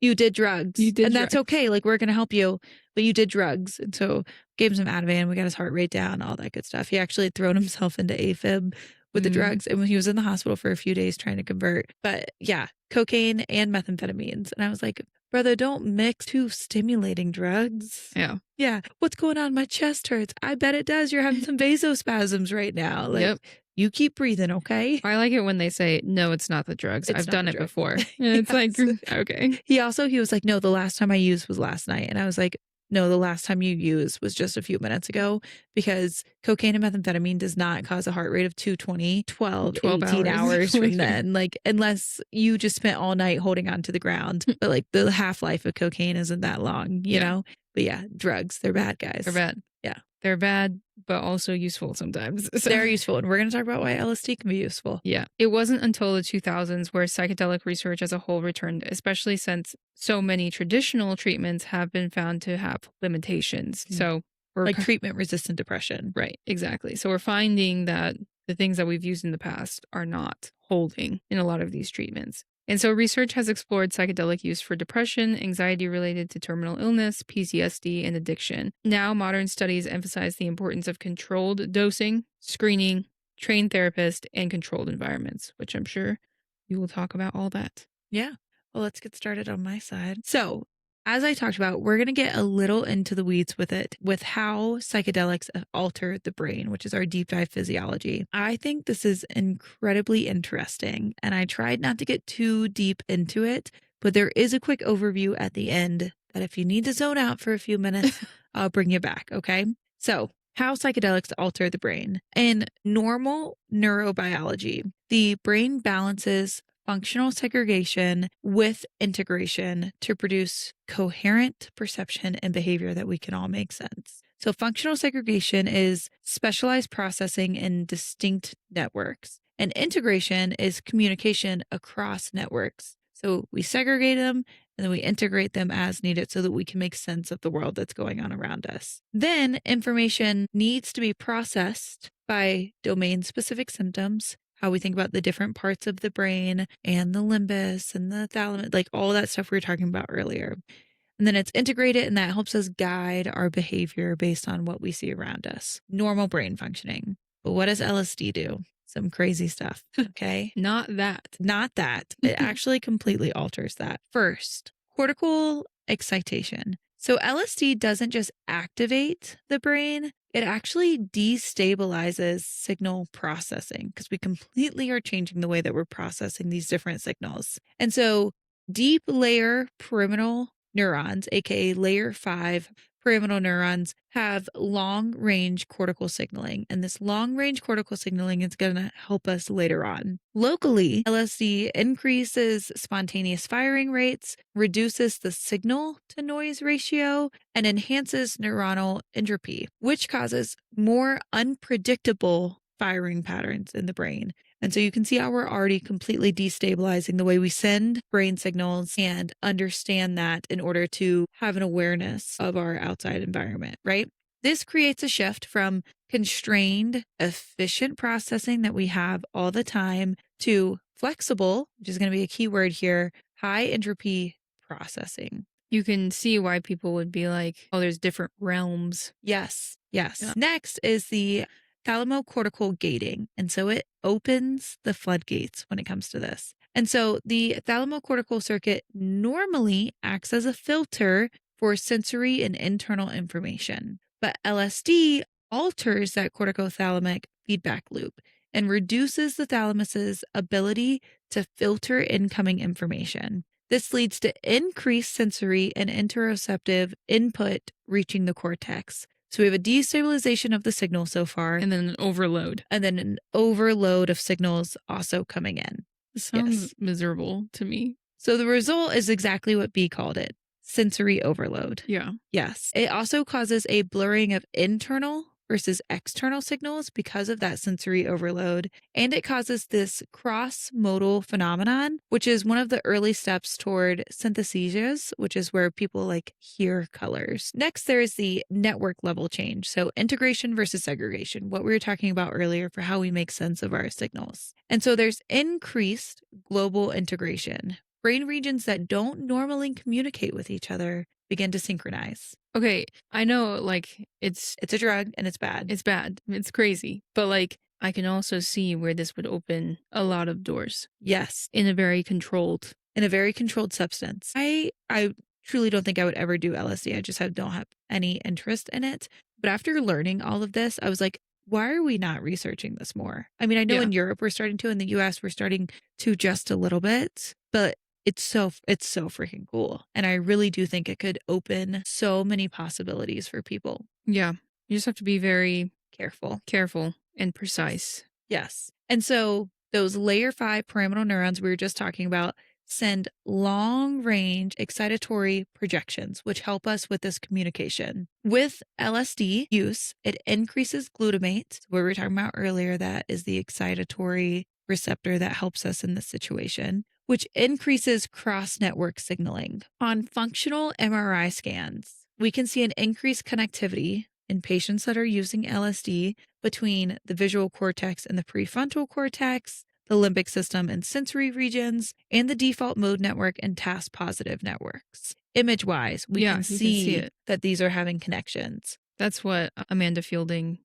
You did drugs. And that's okay. Like, we're going to help you, but you did drugs. And so gave him some Ativan. We got his heart rate down, all that good stuff. He actually had thrown himself into AFib with the drugs. And he was in the hospital for a few days trying to convert. But yeah, cocaine and methamphetamines. And I was like, brother, don't mix 2 stimulating drugs. Yeah. Yeah. What's going on? My chest hurts. I bet it does. You're having some vasospasms right now. Like, you keep breathing, okay? I like it when they say, no, it's not the drugs. I've done it before. And it's like, okay. He was like, no, the last time I used was last night. And I was like, no, the last time you used was just a few minutes ago because cocaine and methamphetamine does not cause a heart rate of 220, 12 18 hours from then. Like, unless you just spent all night holding on to the ground. But like the half-life of cocaine isn't that long, you know? But yeah, drugs, they're bad, guys. They're bad. Yeah. They're bad, but also useful sometimes. So. They're useful. And we're going to talk about why LSD can be useful. Yeah. It wasn't until the 2000s where psychedelic research as a whole returned, especially since so many traditional treatments have been found to have limitations. So we're like treatment-resistant depression. Right. Exactly. So we're finding that the things that we've used in the past are not holding in a lot of these treatments. And so research has explored psychedelic use for depression, anxiety related to terminal illness, PTSD, and addiction. Now, modern studies emphasize the importance of controlled dosing, screening, trained therapists, and controlled environments, which I'm sure you will talk about all that. Yeah. Well, let's get started on my side. So, as I talked about, we're going to get a little into the weeds with it, with how psychedelics alter the brain, which is our deep dive physiology. I think this is incredibly interesting, and I tried not to get too deep into it, but there is a quick overview at the end that if you need to zone out for a few minutes, I'll bring you back, okay? So, how psychedelics alter the brain. In normal neurobiology, the brain balances functional segregation with integration to produce coherent perception and behavior that we can all make sense. So functional segregation is specialized processing in distinct networks, and integration is communication across networks. So we segregate them and then we integrate them as needed so that we can make sense of the world that's going on around us. Then information needs to be processed by domain-specific symptoms, how we think about the different parts of the brain and the limbus and the thalamus, like all that stuff we were talking about earlier. And then it's integrated and that helps us guide our behavior based on what we see around us. Normal brain functioning. But what does LSD do? Some crazy stuff, okay? Not that. Not that. It actually completely alters that. First, cortical excitation. So LSD doesn't just activate the brain, it actually destabilizes signal processing because we completely are changing the way that we're processing these different signals. And so deep layer pyramidal neurons, aka layer 5 pyramidal neurons, have long range cortical signaling. And this long range cortical signaling is going to help us later on. Locally, LSD increases spontaneous firing rates, reduces the signal to noise ratio, and enhances neuronal entropy, which causes more unpredictable firing patterns in the brain. And so you can see how we're already completely destabilizing the way we send brain signals and understand that in order to have an awareness of our outside environment, right? This creates a shift from constrained, efficient processing that we have all the time to flexible, which is going to be a key word here, high entropy processing. You can see why people would be like, oh, there's different realms. Yes. Yes. Yeah. Next is the thalamocortical gating. And so it opens the floodgates when it comes to this. And so the thalamocortical circuit normally acts as a filter for sensory and internal information. But LSD alters that corticothalamic feedback loop and reduces the thalamus's ability to filter incoming information. This leads to increased sensory and interoceptive input reaching the cortex. So we have a destabilization of the signal so far, And then an overload. and then an overload of signals also coming in. It sounds Yes. miserable to me. So the result is exactly what B called it, sensory overload. Yeah. Yes. It also causes a blurring of internal versus external signals because of that sensory overload. And it causes this cross-modal phenomenon, which is one of the early steps toward synthesesias, which is where people like hear colors. Next, there's the network level change. So integration versus segregation, what we were talking about earlier for how we make sense of our signals. And so there's increased global integration. Brain regions that don't normally communicate with each other begin to synchronize. Okay, I know like it's a drug and it's bad. It's bad. It's crazy. But like I can also see where this would open a lot of doors. Yes. In a very controlled substance. I truly don't think I would ever do LSD. I just don't have any interest in it. But after learning all of this, I was like, why are we not researching this more? I mean, I know in Europe we're starting to, in the US we're starting to just a little bit, but it's so freaking cool. And I really do think it could open so many possibilities for people. Yeah. You just have to be very careful and precise. Yes. And so those layer 5 pyramidal neurons we were just talking about send long range excitatory projections, which help us with this communication. With LSD use, it increases glutamate, what we were talking about earlier, that is the excitatory receptor that helps us in this situation, which increases cross network signaling. On functional MRI scans, we can see an increased connectivity in patients that are using LSD between the visual cortex and the prefrontal cortex, the limbic system and sensory regions, and the default mode network and task positive networks. Image wise, we can see that these are having connections. That's what Amanda Fielding's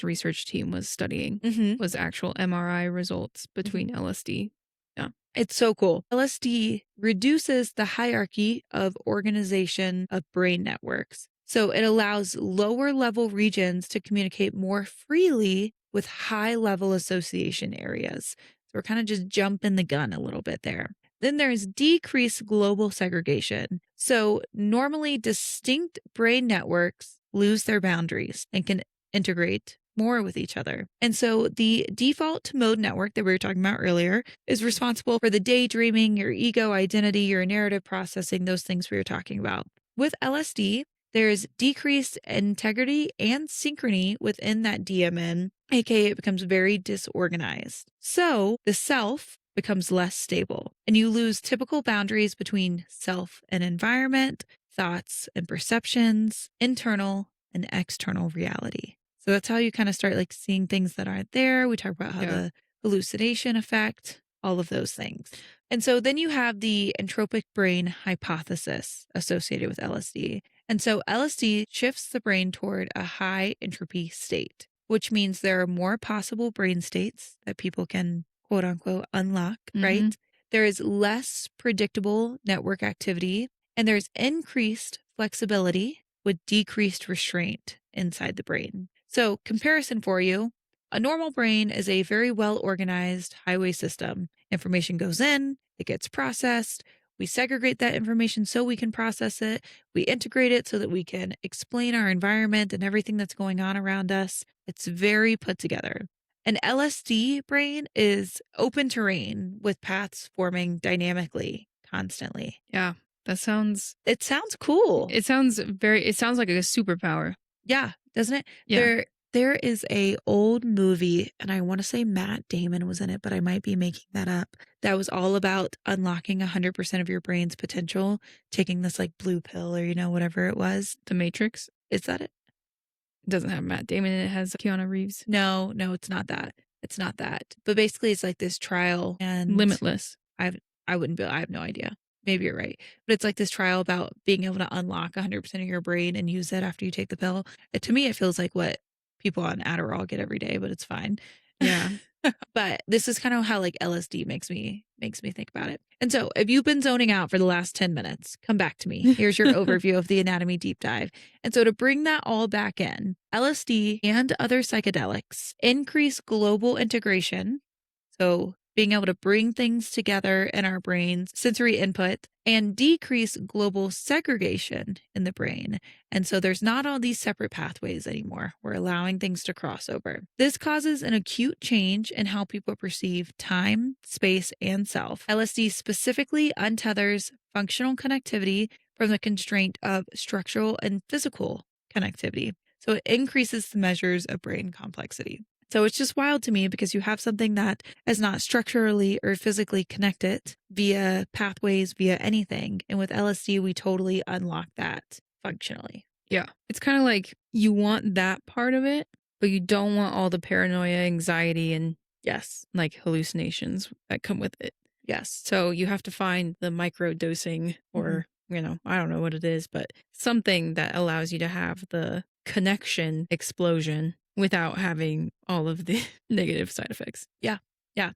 research team was studying, was actual MRI results between LSD. Yeah. It's so cool. LSD reduces the hierarchy of organization of brain networks. So it allows lower level regions to communicate more freely with high level association areas. So we're kind of just jumping the gun a little bit there. Then there's decreased global segregation. So normally distinct brain networks lose their boundaries and can integrate more with each other. And so the default mode network that we were talking about earlier is responsible for the daydreaming, your ego identity, your narrative processing, those things we were talking about. With LSD, there's decreased integrity and synchrony within that DMN, aka it becomes very disorganized. So the self becomes less stable, and you lose typical boundaries between self and environment, thoughts and perceptions, internal and external reality. So that's how you kind of start like seeing things that aren't there. We talk about how the hallucination effect, all of those things. And so then you have the entropic brain hypothesis associated with LSD. And so LSD shifts the brain toward a high entropy state, which means there are more possible brain states that people can quote unquote unlock, right? There is less predictable network activity, and there's increased flexibility with decreased restraint inside the brain. So, comparison for you, a normal brain is a very well organized highway system. Information goes in, it gets processed. We segregate that information so we can process it. We integrate it so that we can explain our environment and everything that's going on around us. It's very put together. An LSD brain is open terrain with paths forming dynamically, constantly. Yeah. That sounds It sounds cool. it sounds like a superpower. Yeah, doesn't it? Yeah. There is a old movie, and I want to say Matt Damon was in it, but I might be making that up. That was all about unlocking 100% of your brain's potential, taking this like blue pill or whatever it was. The Matrix. Is that it? It doesn't have Matt Damon in it. It has Keanu Reeves. No, it's not that. It's not that. But basically it's like this trial and Limitless. I have no idea. Maybe you're right. But it's like this trial about being able to unlock 100% of your brain and use it after you take the pill. To me, it feels like what people on Adderall get every day, but it's fine. Yeah. But this is kind of how like LSD makes me think about it. And so if you've been zoning out for the last 10 minutes, come back to me. Here's your overview of the anatomy deep dive. And so to bring that all back in, LSD and other psychedelics increase global integration. So being able to bring things together in our brains, sensory input, and decrease global segregation in the brain. And so there's not all these separate pathways anymore. We're allowing things to cross over. This causes an acute change in how people perceive time, space, and self. LSD specifically untethers functional connectivity from the constraint of structural and physical connectivity. So it increases the measures of brain complexity. So it's just wild to me because you have something that is not structurally or physically connected via pathways, via anything. And with LSD, we totally unlock that functionally. Yeah. It's kind of like you want that part of it, but you don't want all the paranoia, anxiety, and yes, like hallucinations that come with it. Yes. So you have to find the micro dosing or, I don't know what it is, but something that allows you to have the connection explosion without having all of the negative side effects. Yeah. All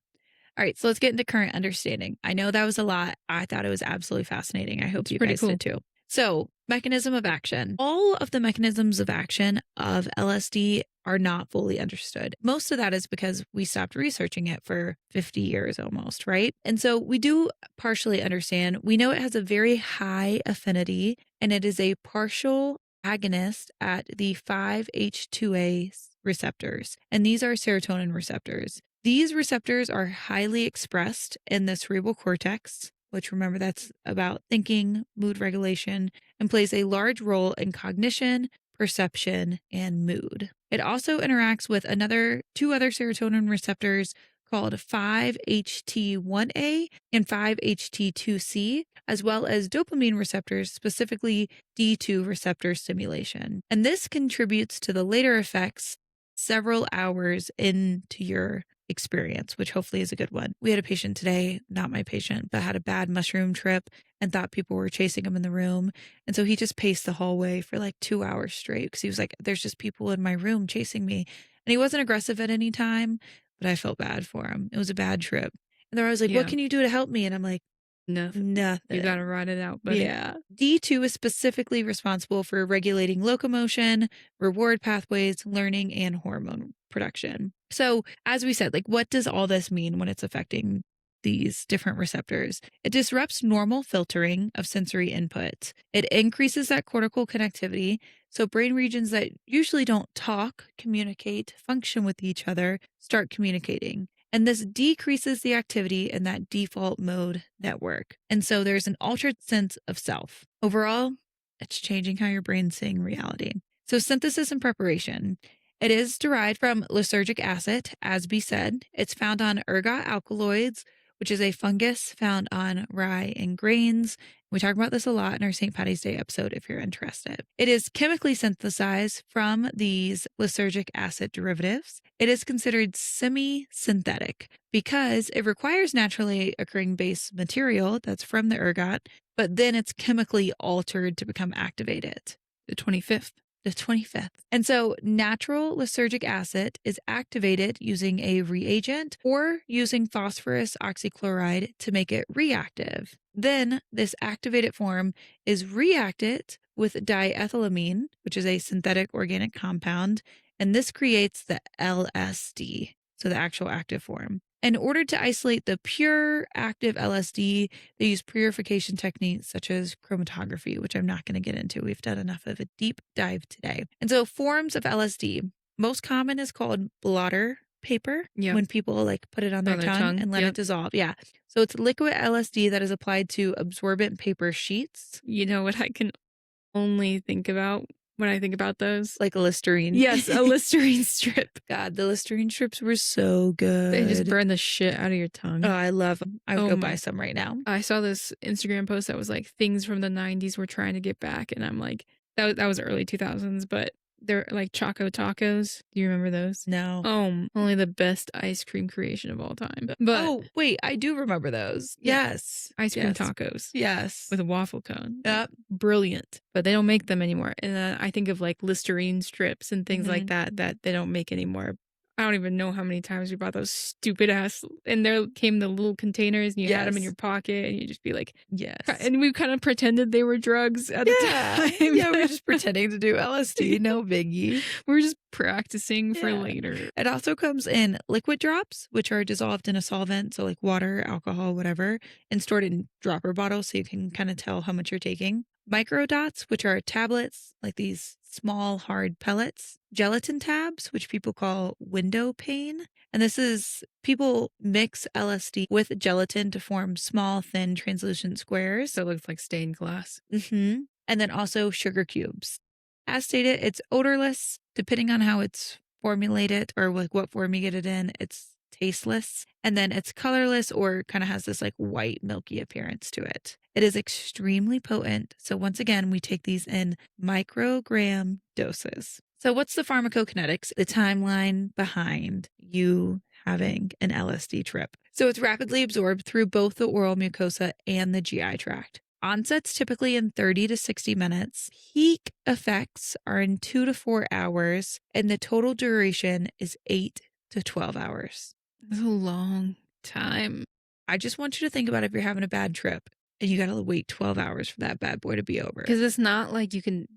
right. So let's get into current understanding. I know that was a lot. I thought it was absolutely fascinating. I hope you guys did too. So mechanism of action. All of the mechanisms of action of LSD are not fully understood. Most of that is because we stopped researching it for 50 years almost, right? And so we do partially understand. We know it has a very high affinity and it is a partial agonist at the 5-HT2A receptors. And these are serotonin receptors. These receptors are highly expressed in the cerebral cortex, which remember that's about thinking, mood regulation, and plays a large role in cognition, perception, and mood. It also interacts with two other serotonin receptors called 5-HT1A and 5-HT2C, as well as dopamine receptors, specifically D2 receptor stimulation. And this contributes to the later effects several hours into your experience, which hopefully is a good one. We had a patient today, not my patient, but had a bad mushroom trip and thought people were chasing him in the room. And so he just paced the hallway for like 2 hours straight because he was like, there's just people in my room chasing me. And he wasn't aggressive at any time, but I felt bad for him. It was a bad trip. And then I was like, what can you do to help me? And I'm like, Nothing. You got to ride it out, buddy. Yeah. D2 is specifically responsible for regulating locomotion, reward pathways, learning, and hormone production. So as we said, like, what does all this mean when it's affecting these different receptors? It disrupts normal filtering of sensory input. It increases that cortical connectivity. So brain regions that usually don't talk, communicate, function with each other, start communicating. And this decreases the activity in that default mode network. And so there's an altered sense of self. Overall, it's changing how your brain's seeing reality. So synthesis and preparation. It is derived from lysergic acid, as we said. It's found on ergot alkaloids, which is a fungus found on rye and grains. We talk about this a lot in our St. Patty's Day episode if you're interested. It is chemically synthesized from these lysergic acid derivatives. It is considered semi-synthetic because it requires naturally occurring base material that's from the ergot, but then it's chemically altered to become activated. The 25th. And so natural lysergic acid is activated using a reagent or using phosphorus oxychloride to make it reactive. Then this activated form is reacted with diethylamine, which is a synthetic organic compound, and this creates the LSD, so the actual active form. In order to isolate the pure active LSD, they use purification techniques such as chromatography, which I'm not going to get into. We've done enough of a deep dive today. And so forms of LSD, most common is called blotter paper. Yep. When people like put it on their tongue and let it dissolve. Yeah. So it's liquid LSD that is applied to absorbent paper sheets. You know what I can only think about when I think about those? Like a Listerine. Yes, a Listerine strip. God, the Listerine strips were so good. They just burn the shit out of your tongue. Oh, I love them. I would go buy some right now. I saw this Instagram post that was like things from the 90s we're trying to get back. And I'm like, that was early 2000s, but they're like Choco Tacos. Do you remember those? No. Only the best ice cream creation of all time. But oh, wait, I do remember those. Yes. Ice cream tacos. Yes. With a waffle cone. Yep. Brilliant. But they don't make them anymore. And then I think of like Listerine strips and things like that they don't make anymore. I don't even know how many times we bought those stupid ass, and there came the little containers and you had them in your pocket and you just be like, yes. And we kind of pretended they were drugs at the time. Yeah, we were just pretending to do LSD. No biggie. We were just practicing for later. It also comes in liquid drops, which are dissolved in a solvent, so like water, alcohol, whatever, and stored in dropper bottles so you can kind of tell how much you're taking. Microdots, which are tablets, like these small hard pellets. Gelatin tabs, which people call window pane. And this is, people mix LSD with gelatin to form small, thin, translucent squares. So it looks like stained glass. And then also sugar cubes. As stated, it's odorless. Depending on how it's formulated or like what form you get it in, it's tasteless. And then it's colorless or kind of has this like white milky appearance to it. It is extremely potent. So once again, we take these in microgram doses. So what's the pharmacokinetics, the timeline behind you having an LSD trip? So it's rapidly absorbed through both the oral mucosa and the GI tract. Onset's typically in 30 to 60 minutes. Peak effects are in 2 to 4 hours, and the total duration is 8 to 12 hours. That's a long time. I just want you to think about if you're having a bad trip and you got to wait 12 hours for that bad boy to be over. Because it's not like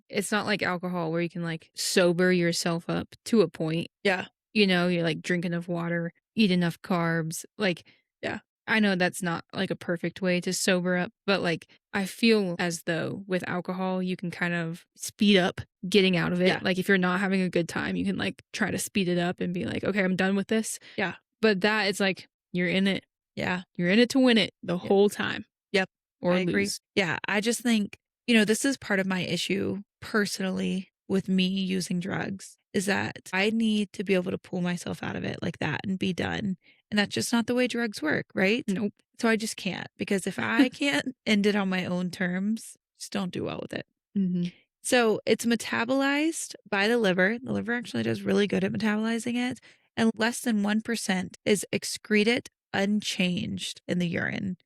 it's not like alcohol where you can like sober yourself up to a point. Yeah. You know, you're like drink enough water, eat enough carbs. Like, yeah. I know that's not like a perfect way to sober up, but like I feel as though with alcohol, you can kind of speed up getting out of it. Yeah. Like if you're not having a good time, you can like try to speed it up and be like, okay, I'm done with this. Yeah. But that it's like, you're in it. Yeah. You're in it to win it the whole time. Yep. Or I lose. agree. Yeah. I just think, this is part of my issue personally with me using drugs is that I need to be able to pull myself out of it like that and be done. And that's just not the way drugs work, right? Nope. So I just can't, because if I can't end it on my own terms, just don't do well with it. So it's metabolized by the liver. The liver actually does really good at metabolizing it. And less than 1% is excreted unchanged in the urine.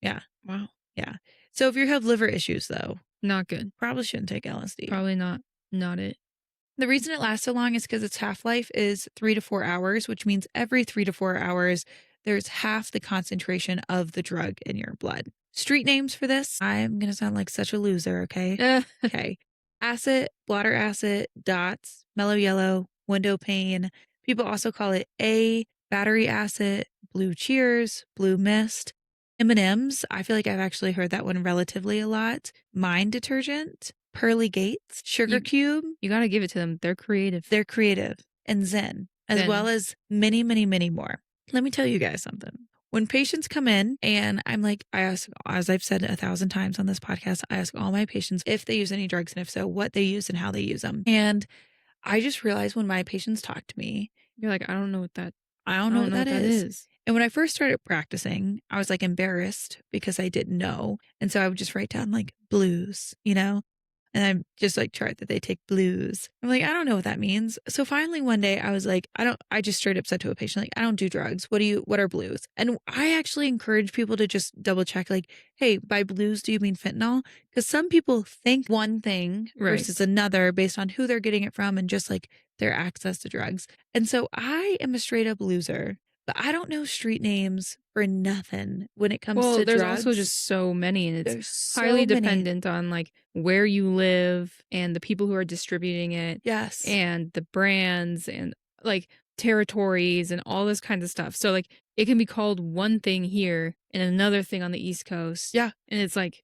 Yeah. Wow. Yeah. So if you have liver issues, though, not good. Probably shouldn't take LSD. Probably not it. The reason it lasts so long is because its half-life is 3 to 4 hours, which means every 3 to 4 hours, there's half the concentration of the drug in your blood. Street names for this, I'm going to sound like such a loser, okay? Okay. Acid, blotter acid, dots, mellow yellow, window pane. People also call it A, battery acid, blue cheers, blue mist. M&Ms, I feel like I've actually heard that one relatively a lot. Mind detergent, pearly gates, sugar cube. You got to give it to them. They're creative. They're creative. And Zen, as well as many, many, many more. Let me tell you guys something. When patients come in and I'm like, I ask, as I've said 1,000 times on this podcast, I ask all my patients if they use any drugs and if so, what they use and how they use them. And I just realized when my patients talk to me, you're like, I don't know what that is. And when I first started practicing, I was like embarrassed because I didn't know. And so I would just write down like blues, and I'm just like chart that they take blues. I'm like, I don't know what that means. So finally one day I was like, I just straight up said to a patient, like, I don't do drugs. What are blues? And I actually encourage people to just double check, like, hey, by blues, do you mean fentanyl? Because some people think one thing versus another based on who they're getting it from and just like their access to drugs. And so I am a straight up loser But I don't know street names for nothing when it comes Well, to there's also drugs. just so many, and it's There's so highly many. dependent on, like, where you live and the people who are distributing it Yes. and the brands and, like, territories and all this kind of stuff. So, like, it can be called one thing here and another thing on the East Coast, Yeah. and it's like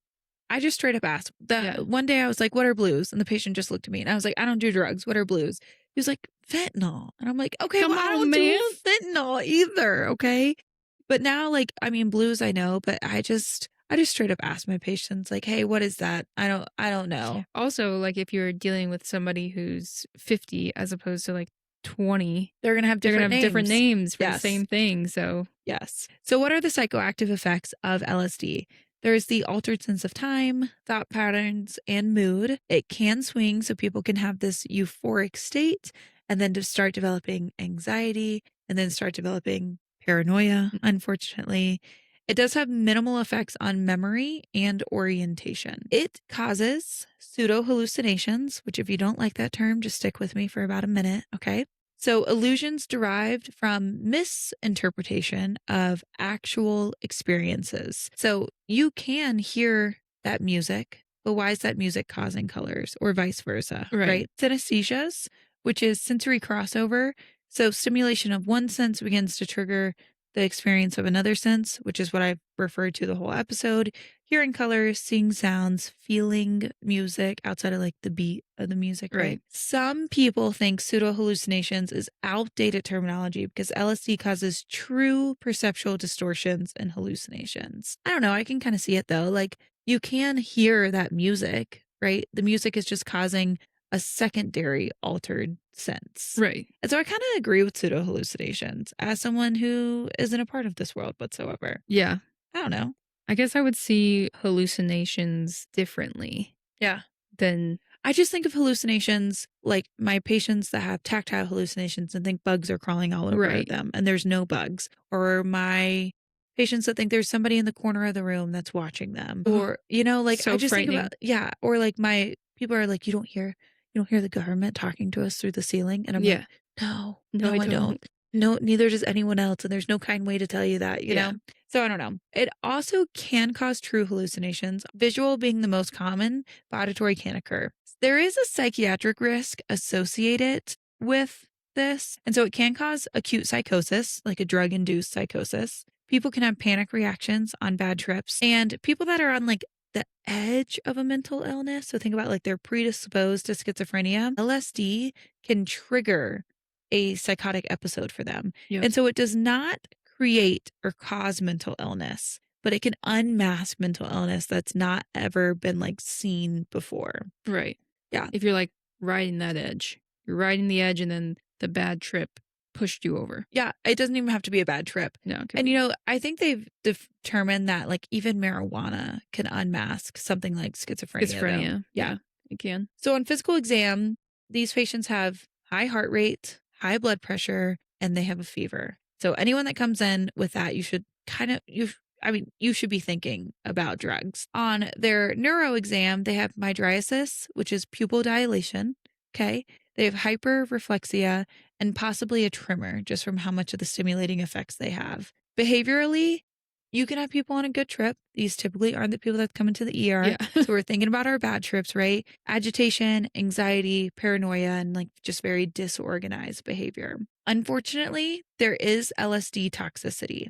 I just straight up asked. The yeah. one day I was like, "What are blues?" And the patient just looked at me and I was like, "I don't do drugs. What are blues?" He was like, "Fentanyl." And I'm like, "Okay, Come well, I on, don't man. do fentanyl either, okay?" But now, like, I mean, blues I know, but I just straight up ask my patients, like, "Hey, what is that?" I don't know. Also, like, if you're dealing with somebody who's 50 as opposed to, like, 20, They're gonna have they're gonna different have different names. names for the Yes. same thing, so Yes. So, what are the psychoactive effects of LSD? There's the altered sense of time, thought patterns, and mood. It can swing, so people can have this euphoric state and then to start developing anxiety and then start developing paranoia, unfortunately. It does have minimal effects on memory and orientation. It causes pseudo hallucinations, which, if you don't like that term, just stick with me for about a minute, okay? So, illusions derived from misinterpretation of actual experiences. So, you can hear that music, but why is that music causing colors or vice versa, right. right? Synesthesias, which is sensory crossover. So, stimulation of one sense begins to trigger the experience of another sense, which is what I've referred to the whole episode. Hearing colors, seeing sounds, feeling music outside of like the beat of the music, right? Right. Some people think pseudo hallucinations is outdated terminology because LSD causes true perceptual distortions and hallucinations. I don't know. I can kind of see it though. Like you can hear that music, right? The music is just causing a secondary altered sense. Right. And so I kind of agree with pseudo hallucinations as someone who isn't a part of this world whatsoever. Yeah. I don't know. I guess I would see hallucinations differently Yeah. than I just think of hallucinations like my patients that have tactile hallucinations and think bugs are crawling all over right. them and there's no bugs, or my patients that think there's somebody in the corner of the room that's watching them, Oh, or like I so just think frightening. about, yeah, or like my people are like, you don't hear the government talking to us through the ceiling, and I'm like, Yeah. no, No, I no, I don't. don't. No, neither does anyone else, and there's no kind way to tell you that, Yeah. so I don't know. It also can cause true hallucinations, visual being the most common, but auditory can occur. There is a psychiatric risk associated with this. And so it can cause acute psychosis, like a drug induced psychosis. People can have panic reactions on bad trips. And people that are on like the edge of a mental illness, so think about like they're predisposed to schizophrenia, LSD can trigger a psychotic episode for them. Yep. And so it does not create or cause mental illness, but it can unmask mental illness that's not ever been like seen before. Right. Yeah. If you're like riding that edge, you're riding the edge and then the bad trip pushed you over. Yeah. It doesn't even have to be a bad trip. No, it could And, be. I think they've determined that like even marijuana can unmask something like schizophrenia, though. Schizophrenia. Yeah. Yeah, it can. So on physical exam, these patients have high heart rate, high blood pressure, and they have a fever. So anyone that comes in with that, you should you should be thinking about drugs. On their neuro exam, they have mydriasis, which is pupil dilation. Okay. They have hyperreflexia and possibly a tremor just from how much of the stimulating effects they have. Behaviorally, you can have people on a good trip. These typically aren't the people that come into the ER. Yeah. So we're thinking about our bad trips, right? Agitation, anxiety, paranoia, and like just very disorganized behavior. Unfortunately, there is LSD toxicity.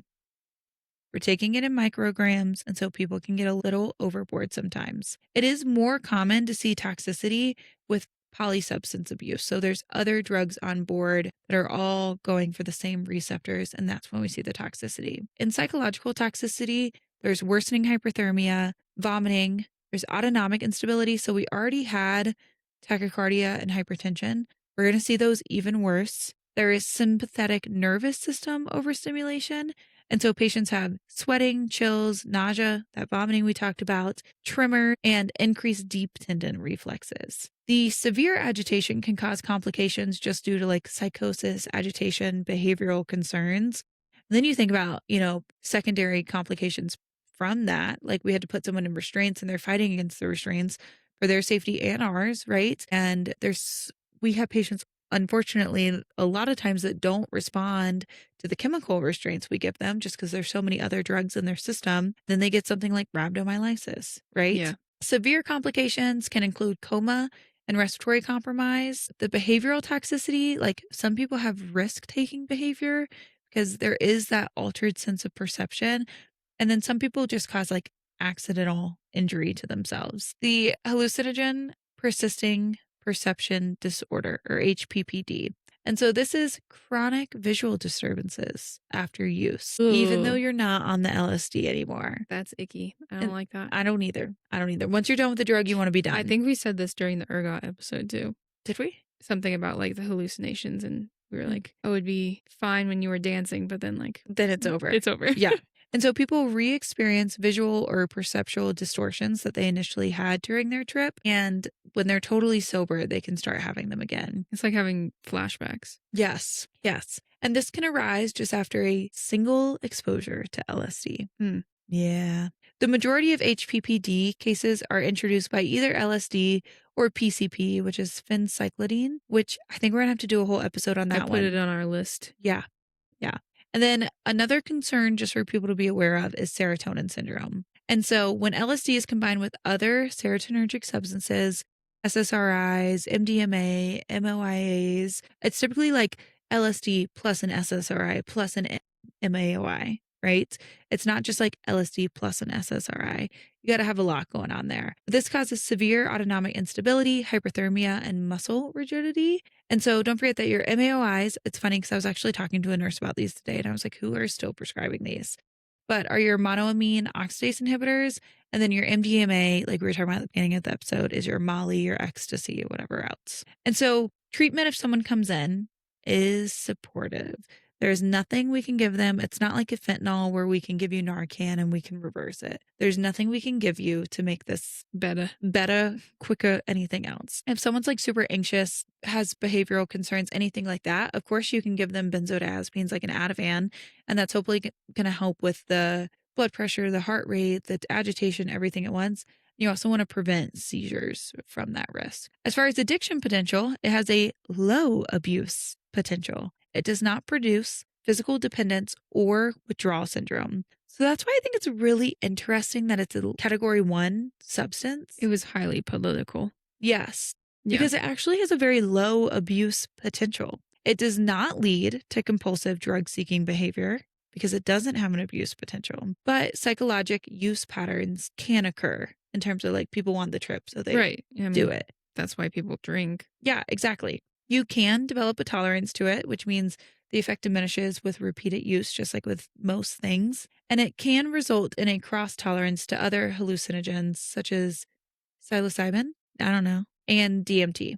We're taking it in micrograms, and so people can get a little overboard sometimes. It is more common to see toxicity with polysubstance abuse. So there's other drugs on board that are all going for the same receptors, and that's when we see the toxicity. In psychological toxicity, there's worsening hyperthermia, vomiting, there's autonomic instability. So we already had tachycardia and hypertension. We're going to see those even worse. There is sympathetic nervous system overstimulation. And so patients have sweating, chills, nausea, that vomiting we talked about, tremor, and increased deep tendon reflexes. The severe agitation can cause complications just due to like psychosis, agitation, behavioral concerns. Then you think about, secondary complications from that. Like we had to put someone in restraints and they're fighting against the restraints for their safety and ours, right? And we have patients unfortunately, a lot of times that don't respond to the chemical restraints we give them just because there's so many other drugs in their system, then they get something like rhabdomyolysis, right? Yeah. Severe complications can include coma and respiratory compromise. The behavioral toxicity, like some people have risk-taking behavior because there is that altered sense of perception. And then some people just cause like accidental injury to themselves. The hallucinogen persisting perception disorder, or HPPD. And so this is chronic visual disturbances after use, even though Ooh. you're not on the LSD anymore. That's icky. I don't And like that. I don't either. I don't either. Once you're done with the drug, you want to be done. I think we said this during the ergot episode too. Did we? Something about like the hallucinations, and we were Mm. like, oh, it'd be fine when you were dancing, but then like Then it's over. it's over. Yeah. And so people re-experience visual or perceptual distortions that they initially had during their trip. And when they're totally sober, they can start having them again. It's like having flashbacks. Yes. Yes. And this can arise just after a single exposure to LSD. Hmm. Yeah. The majority of HPPD cases are introduced by either LSD or PCP, which is phencyclidine, which I think we're going to have to do a whole episode on that I one. put it on our list. Yeah. Yeah. And then another concern, just for people to be aware of, is serotonin syndrome. And so when LSD is combined with other serotonergic substances, SSRIs, MDMA, MOIAs, it's typically like LSD plus an SSRI plus an MAOI, right? It's not just like LSD plus an SSRI. You got to have a lot going on there. This causes severe autonomic instability, hyperthermia, and muscle rigidity. And so don't forget that your MAOIs, it's funny because I was actually talking to a nurse about these today, and I was like, who are still prescribing these? But are your monoamine oxidase inhibitors, and then your MDMA, like we were talking about at the beginning of the episode, is your Molly, your ecstasy, whatever else. And so treatment, if someone comes in, is supportive. There's nothing we can give them. It's not like a fentanyl where we can give you Narcan and we can reverse it. There's nothing we can give you to make this better, quicker, anything else. If someone's like super anxious, has behavioral concerns, anything like that, of course you can give them benzodiazepines like an Ativan, and that's hopefully going to help with the blood pressure, the heart rate, the agitation, everything at once. You also want to prevent seizures from that risk. As far as addiction potential, it has a low abuse potential. It does not produce physical dependence or withdrawal syndrome. So that's why I think it's really interesting that it's a category 1 substance. It was highly political. Yes, Yeah. because it actually has a very low abuse potential. It does not lead to compulsive drug-seeking behavior because it doesn't have an abuse potential. But psychologic use patterns can occur in terms of like people want the trip, so they do it. That's why people drink. Yeah, exactly. You can develop a tolerance to it, which means the effect diminishes with repeated use, just like with most things. And it can result in a cross tolerance to other hallucinogens, such as psilocybin, I don't know, and DMT.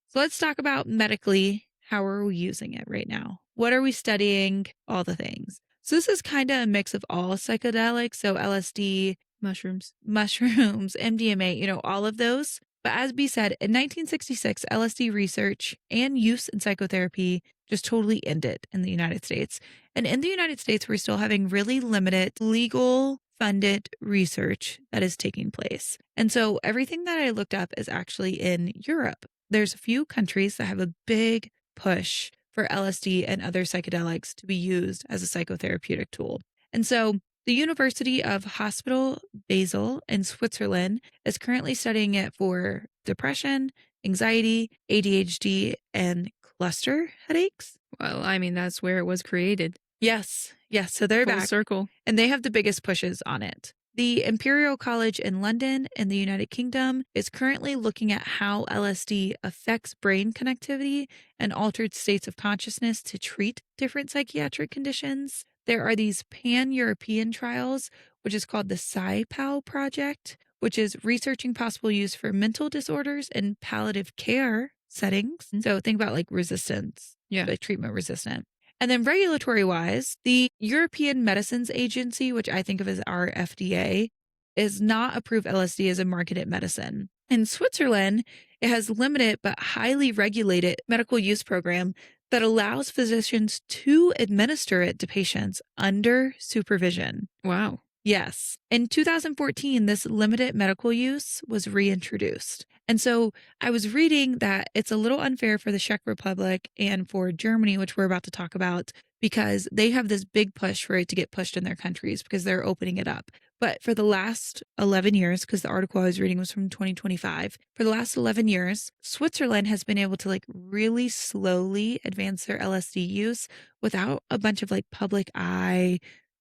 So let's talk about medically, how are we using it right now? What are we studying? All the things. So this is kind of a mix of all psychedelics. So LSD, mushrooms, MDMA, all of those. But as B said, in 1966, LSD research and use in psychotherapy just totally ended in the United States. And in the United States, we're still having really limited legal funded research that is taking place. And so everything that I looked up is actually in Europe. There's a few countries that have a big push for LSD and other psychedelics to be used as a psychotherapeutic tool. And so the University of Hospital Basel in Switzerland is currently studying it for depression, anxiety, ADHD, and cluster headaches. Well, I mean, that's where it was created. Yes. So they're Full back. circle. And they have the biggest pushes on it. The Imperial College in London in the United Kingdom is currently looking at how LSD affects brain connectivity and altered states of consciousness to treat different psychiatric conditions. There are these pan-European trials, which is called the PsyPal project, which is researching possible use for mental disorders in palliative care settings. So think about like resistance, like treatment resistant. And then regulatory-wise, the European Medicines Agency, which I think of as our FDA, is not approved LSD as a marketed medicine. In Switzerland, it has limited but highly regulated medical use program that allows physicians to administer it to patients under supervision. Wow. Yes. In 2014, this limited medical use was reintroduced. And so I was reading that it's a little unfair for the Czech Republic and for Germany, which we're about to talk about, because they have this big push for it to get pushed in their countries because they're opening it up. But for the last 11 years, because the article I was reading was from 2025, for the last 11 years, Switzerland has been able to like really slowly advance their LSD use without a bunch of like public eye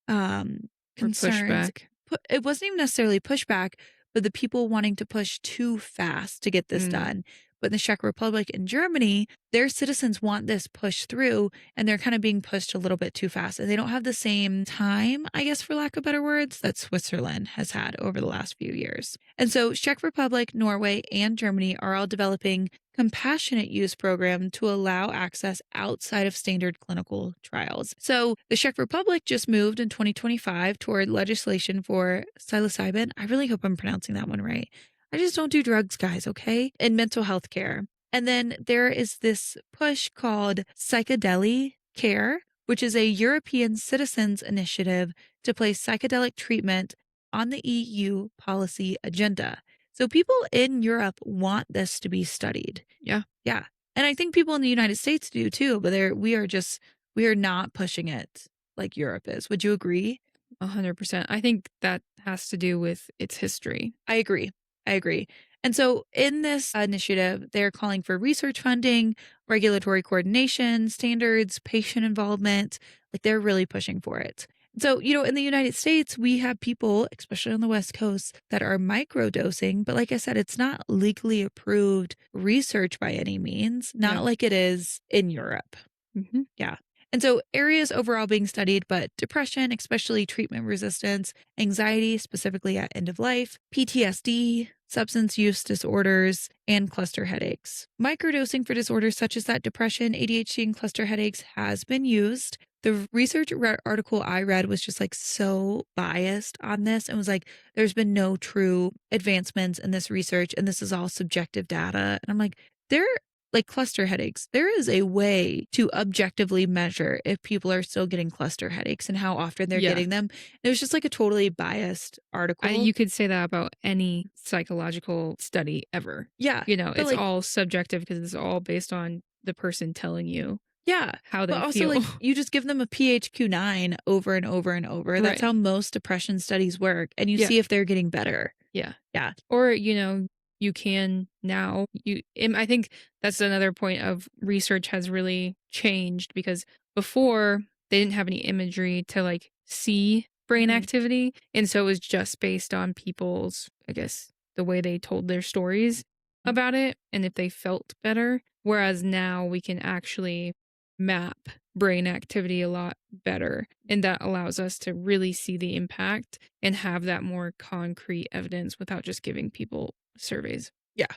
um, Or concerns. pushback. It wasn't even necessarily pushback, but the people wanting to push too fast to get this Mm. done. But in the Czech Republic and Germany, their citizens want this pushed through, and they're kind of being pushed a little bit too fast. And they don't have the same time, I guess, for lack of better words, that Switzerland has had over the last few years. And so Czech Republic, Norway, and Germany are all developing compassionate use program to allow access outside of standard clinical trials. So the Czech Republic just moved in 2025 toward legislation for psilocybin. I really hope I'm pronouncing that one right. I just don't do drugs, guys, okay? In mental health care. And then there is this push called psychedelic care, which is a European citizens initiative to place psychedelic treatment on the EU policy agenda. So people in Europe want this to be studied. Yeah. Yeah. And I think people in the United States do too, but we are not pushing it like Europe is. Would you agree? 100%. I think that has to do with its history. I agree. I agree. And so in this initiative, they're calling for research funding, regulatory coordination, standards, patient involvement. Like they're really pushing for it. So, in the United States, we have people, especially on the West Coast, that are microdosing. But like I said, it's not legally approved research by any means, not No. like it is in Europe. Mm-hmm. Yeah. And so areas overall being studied, but depression, especially treatment resistance, anxiety, specifically at end of life, PTSD, substance use disorders, and cluster headaches. Microdosing for disorders such as that depression, ADHD, and cluster headaches has been used. The research article I read was just like so biased on this and was like, there's been no true advancements in this research, and this is all subjective data. And I'm like, there like cluster headaches, there is a way to objectively measure if people are still getting cluster headaches and how often they're Yeah. getting them. It was just like a totally biased article. You could say that about any psychological study ever. Yeah. It's like, all subjective because it's all based on the person telling you yeah. how they But also, feel. like, you just give them a PHQ-9 over and over and over. That's Right. how most depression studies work. And you Yeah. see if they're getting better. Yeah. Yeah. Or, you can now, I think that's another point of research has really changed because before they didn't have any imagery to like see brain Mhm. activity. And so it was just based on people's, I guess, the way they told their stories about it and if they felt better. Whereas now we can actually map brain activity a lot better. And that allows us to really see the impact and have that more concrete evidence without just giving people surveys. Yeah.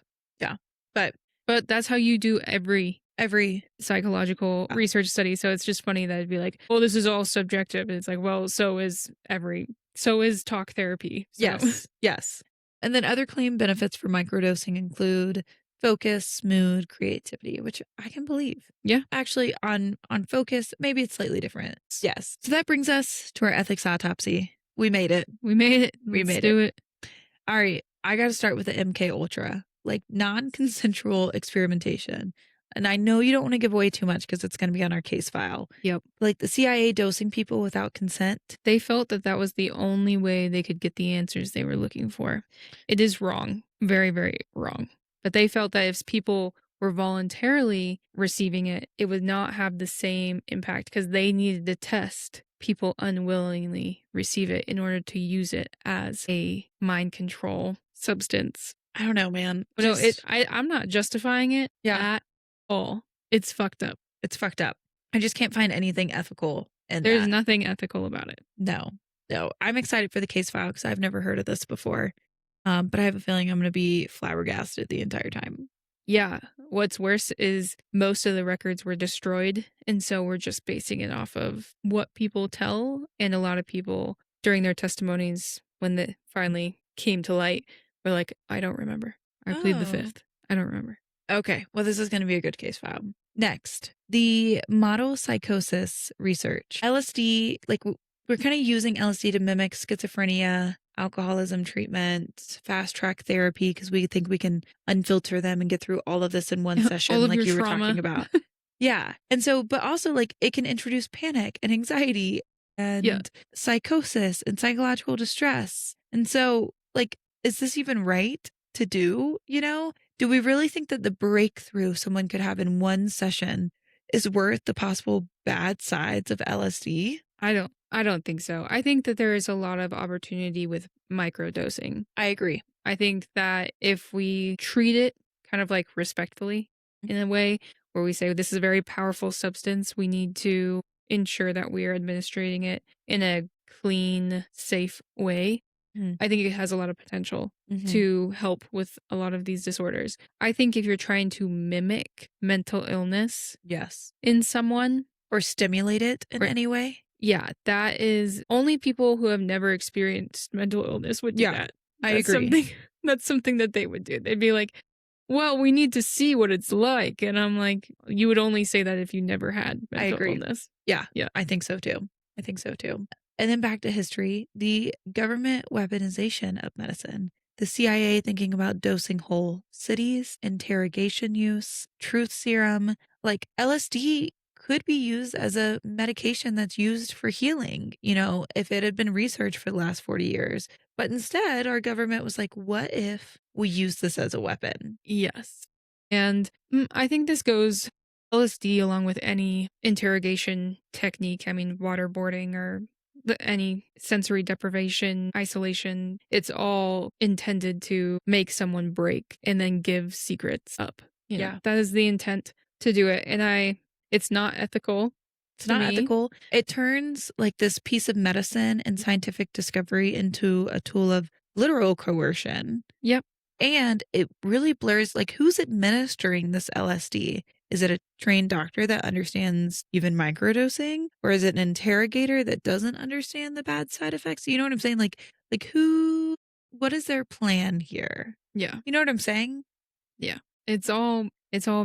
But that's how you do every psychological research study. So it's just funny that it'd be like, well, this is all subjective. And it's like, well, so is talk therapy. So. Yes. And then other claimed benefits for microdosing include focus, mood, creativity, which I can believe. Yeah. Actually, on focus, maybe it's slightly different. Yes. So that brings us to our ethics autopsy. We made it. We made it. Let's made do it. All right. I got to start with the MK Ultra, like non-consensual experimentation. And I know you don't want to give away too much because it's going to be on our case file. Yep. Like the CIA dosing people without consent. They felt that that was the only way they could get the answers they were looking for. It is wrong. Very, very wrong. But they felt that if people were voluntarily receiving it, it would not have the same impact because they needed to test people unwillingly receive it in order to use it as a mind control substance. I don't know, man. No, I'm not justifying it at all. It's fucked up. It's fucked up. I just can't find anything ethical in There's that. nothing ethical about it. No. I'm excited for the case file because I've never heard of this before. But I have a feeling I'm going to be flabbergasted the entire time. Yeah. What's worse is most of the records were destroyed. And so we're just basing it off of what people tell. And a lot of people during their testimonies, when it finally came to light, were like, I don't remember. I plead the fifth. I don't remember. Okay. Well, this is going to be a good case file. Next, the model psychosis research. LSD, like we're kind of using LSD to mimic schizophrenia, alcoholism treatment, fast track therapy, because we think we can unfilter them and get through all of this in one All session, of like your you were talking trauma. about. Yeah. And so, but also like it can introduce panic and anxiety Yeah, and psychosis and psychological distress. And so, like, is this even right to do? Do we really think that the breakthrough someone could have in one session is worth the possible bad sides of LSD? I don't think so. I think that there is a lot of opportunity with microdosing. I agree. I think that if we treat it kind of like respectfully in a way where we say this is a very powerful substance, we need to ensure that we are administering it in a clean, safe way. Mhm. I think it has a lot of potential Mhm. to help with a lot of these disorders. I think if you're trying to mimic mental illness Yes. in someone, Or stimulate it in or any way? yeah, that is only people who have never experienced mental illness would do Yeah, that. I That's agree. something that's something that they would do. They'd be like, "Well, we need to see what it's like." And I'm like, "You would only say that if you never had I mental agree. illness." Yeah, Yeah. I think so too. I think so too. And then back to history, the government weaponization of medicine, the CIA thinking about dosing whole cities, interrogation use, truth serum, like LSD could be used as a medication that's used for healing, if it had been researched for the last 40 years. But instead, our government was like, what if we use this as a weapon? Yes. And I think this goes LSD along with any interrogation technique. I mean, waterboarding or any sensory deprivation, isolation. It's all intended to make someone break and then give secrets up. Yeah. That is the intent to do it. And it's not ethical It's to not me. ethical. It turns like this piece of medicine and scientific discovery into a tool of literal coercion. Yep. And it really blurs like who's administering this LSD? Is it a trained doctor that understands even microdosing? Or is it an interrogator that doesn't understand the bad side effects? You know what I'm saying? Like what is their plan here? Yeah. You know what I'm saying? Yeah. It's all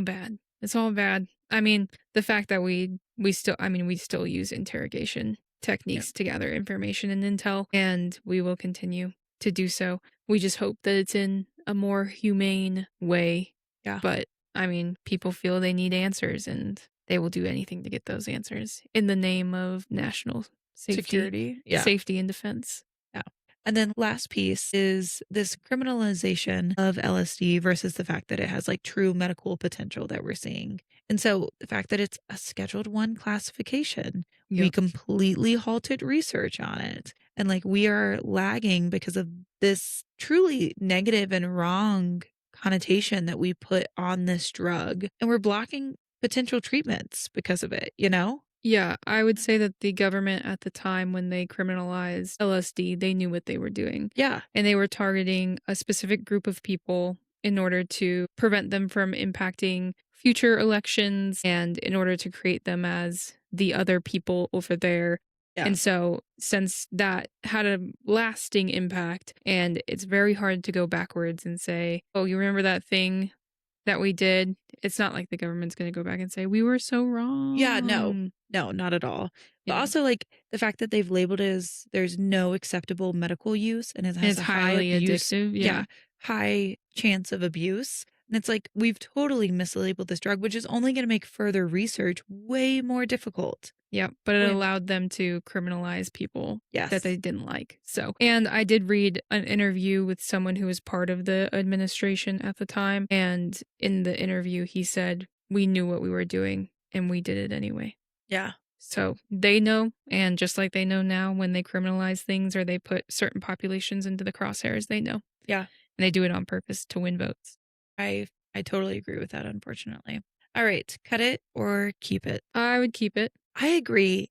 bad. It's all bad. I mean, the fact that we still use interrogation Yeah. techniques to gather information and intel, and we will continue to do so. We just hope that it's in a more humane way. Yeah. But I mean, people feel they need answers and they will do anything to get those answers in the name of national Security. Yeah. safety and defense. Yeah. And then last piece is this criminalization of LSD versus the fact that it has like true medical potential that we're seeing. And so the fact that it's a Scheduled 1 classification, we Yep. completely halted research on it. And like we are lagging because of this truly negative and wrong connotation that we put on this drug. And we're blocking potential treatments because of it? Yeah, I would say that the government at the time when they criminalized LSD, they knew what they were doing. Yeah. And they were targeting a specific group of people in order to prevent them from impacting future elections and in order to create them as the other people over there. Yeah. And so, since that had a lasting impact, and it's very hard to go backwards and say, oh, you remember that thing that we did? It's not like the government's going to go back and say, we were so Yeah, no. wrong. No, not at all. But Yeah. also, like, the fact that they've labeled it as there's no acceptable medical use and it And has it's a high highly abuse. addictive. Yeah. High chance of abuse. And it's like, we've totally mislabeled this drug, which is only going to make further research way more difficult. Yeah. But it Way- allowed them to criminalize people Yes. that they didn't like. So, and I did read an interview with someone who was part of the administration at the time. And in the interview, he said, we knew what we were doing and we did it anyway. Yeah. So they know, and just like they know now when they criminalize things or they put certain populations into the crosshairs, they know. Yeah. And they do it on purpose to win votes. I totally agree with that, unfortunately. All right. Cut it or keep it. I would keep it. I agree.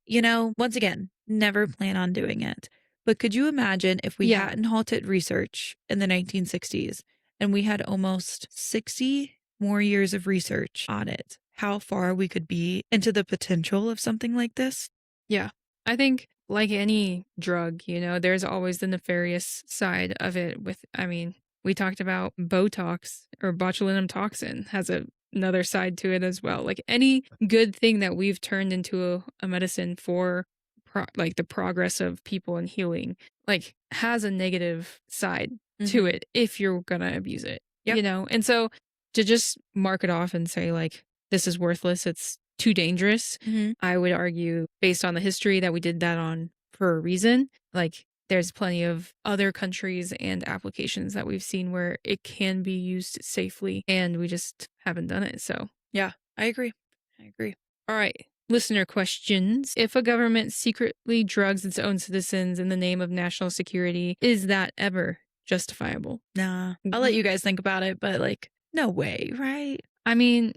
Once again, never plan on doing it. But could you imagine if we Yeah. hadn't halted research in the 1960s and we had almost 60 more years of research on it, how far we could be into the potential of something like this? Yeah. I think like any drug, there's always the nefarious side of it we talked about Botox or botulinum toxin has another side to it as well. Like any good thing that we've turned into a medicine for like the progress of people and healing, like has a negative side to Mhm. it if you're gonna abuse it, Yep. And so to just mark it off and say like this is worthless, it's too dangerous, Mhm. I would argue based on the history that we did that on for a reason. Like there's plenty of other countries and applications that we've seen where it can be used safely and we just haven't done it. So, Yeah, I agree. I agree. all right. Listener questions. If a government secretly drugs its own citizens in the name of national security, is that ever justifiable? Nah, I'll let you guys think about it, but like, no way, right? I mean,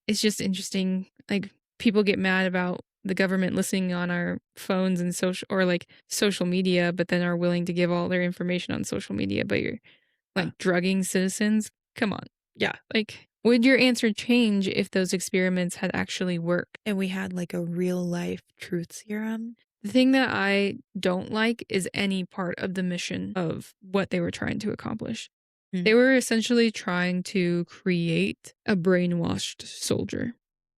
it's just interesting. Like people get mad about the government listening on our phones and social or like social media, but then are willing to give all their information on social media, but you're Uh, like drugging citizens. Come on. yeah. Like, would your answer change if those experiments had actually worked? And we had like a real life truth serum. The thing that I don't like is any part of the mission of what they were trying to accomplish. Mm. They were essentially trying to create a brainwashed soldier.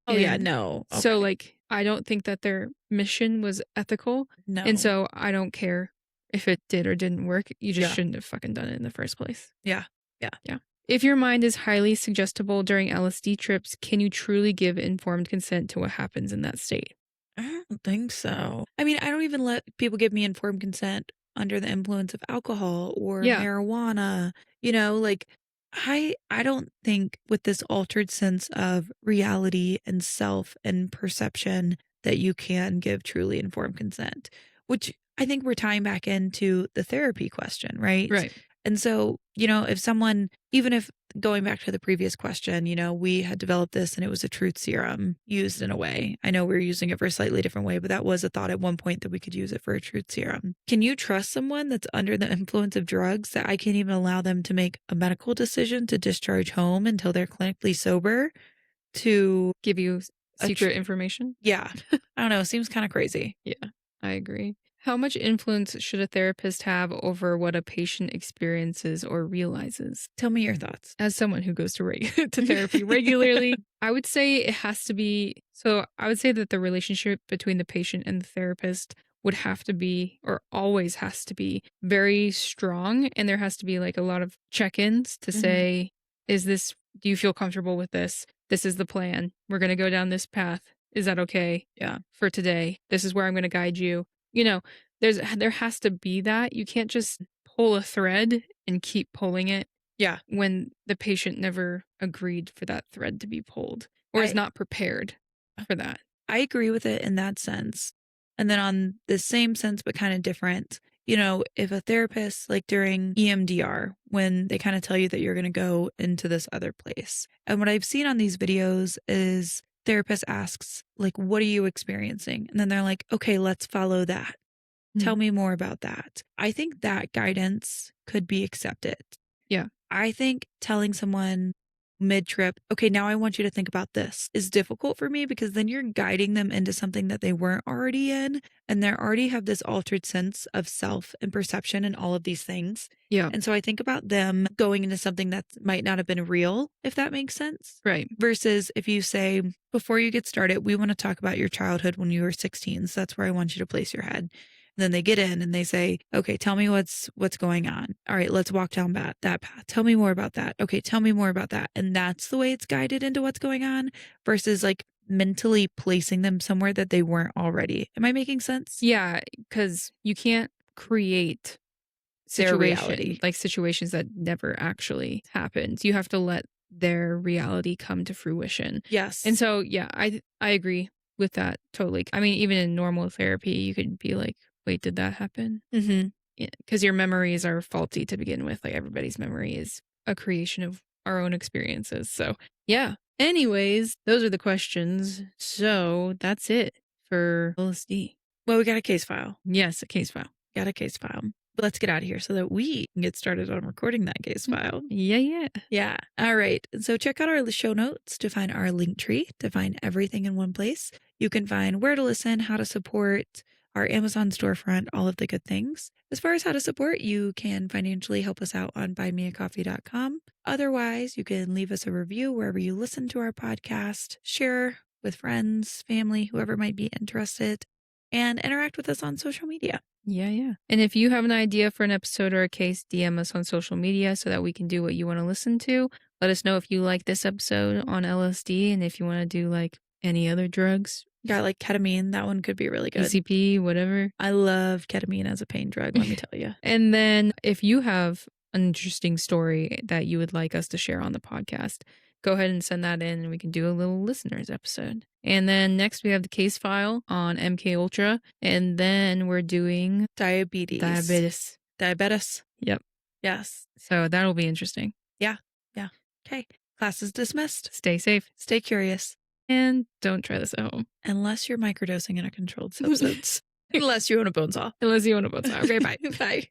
Oh yeah, And no. so, Okay. like, I don't think that their mission was ethical. And No. so I don't care if it did or didn't work. You just Yeah. shouldn't have fucking done it in the first place. Yeah. Yeah. Yeah. If your mind is highly suggestible during LSD trips, can you truly give informed consent to what happens in that state? I don't think so. I mean, I don't even let people give me informed consent under the influence of alcohol or Yeah. marijuana. Like I don't think with this altered sense of reality and self and perception that you can give truly informed consent, which I think we're tying back into the therapy question, right? Right. And so, if someone, even if going back to the previous question, we had developed this and it was a truth serum used in a way. I know we are using it for a slightly different way, but that was a thought at one point that we could use it for a truth serum. Can you trust someone that's under the influence of drugs that I can't even allow them to make a medical decision to discharge home until they're clinically sober to Give you a secret information? yeah. I don't know. Seems kind of crazy. Yeah, I agree. How much influence should a therapist have over what a patient experiences or realizes? Tell me your thoughts. As someone who goes to to therapy regularly, I would say it has to be I would say that the relationship between the patient and the therapist would have to be or always has to be very strong and there has to be like a lot of check-ins to Mhm. say do you feel comfortable with this? This is the plan. We're going to go down this path. Is that okay? Yeah. For today. This is where I'm going to guide you. You know, there has to be that. You can't just pull a thread and keep pulling it Yeah. when the patient never agreed for that thread to be pulled or is I not prepared for that. I agree with it in that sense. And then on the same sense, but kind of different, if a therapist, like during EMDR, when they kind of tell you that you're going to go into this other place. And what I've seen on these videos is therapist asks, like, what are you experiencing? And then they're like, okay, let's follow that. Tell Mm. me more about that. I think that guidance could be accepted. Yeah. I think telling someone mid trip, okay, now I want you to think about this is difficult for me because then you're guiding them into something that they weren't already in. And they already have this altered sense of self and perception and all of these things. Yeah. And so I think about them going into something that might not have been real, if that makes sense. Right. Versus if you say, before you get started, we want to talk about your childhood when you were 16. So that's where I want you to place your head. Then they get in and they say, okay, tell me what's going on. All right, let's walk down that path. Tell me more about that. Okay, tell me more about that. And that's the way it's guided into what's going on versus like mentally placing them somewhere that they weren't already. Am I making sense? Yeah, because you can't create Their reality. situations that never actually happened. You have to let their reality come to fruition. Yes. And so, yeah, I agree with that totally. I mean, even in normal therapy, you could be like, wait, did that happen? Mm-hmm. Because your memories are faulty to begin with. Like everybody's memory is a creation of our own experiences. So, yeah. Anyways, those are the questions. So that's it for LSD. Well, we got a case file. Yes, a case file. Got a case file. But let's get out of here so that we can get started on recording that case file. Yeah, yeah. Yeah. All right. So check out our show notes to find our link tree, to find everything in one place. You can find where to listen, how to support, our Amazon storefront, all of the good things. As far as how to support, you can financially help us out on buymeacoffee.com. Otherwise, you can leave us a review wherever you listen to our podcast, share with friends, family, whoever might be interested. and interact with us on social media. Yeah. And if you have an idea for an episode or a case, DM us on social media so that we can do what you want to listen to. Let us know if you like this episode on LSD and if you want to do like any other drugs. Got like ketamine. That one could be really good. PCP, whatever. I love ketamine as a pain drug, let me tell you. And then if you have an interesting story that you would like us to share on the podcast, go ahead and send that in and we can do a little listeners episode. And then next we have the case file on MK Ultra. And then we're doing Diabetes. Yep. Yes. So that'll be interesting. Yeah. Okay. Class is dismissed. Stay safe. Stay curious. And don't try this at home. Unless you're microdosing in a controlled substance. Unless you own a bone saw. Okay, bye. Bye.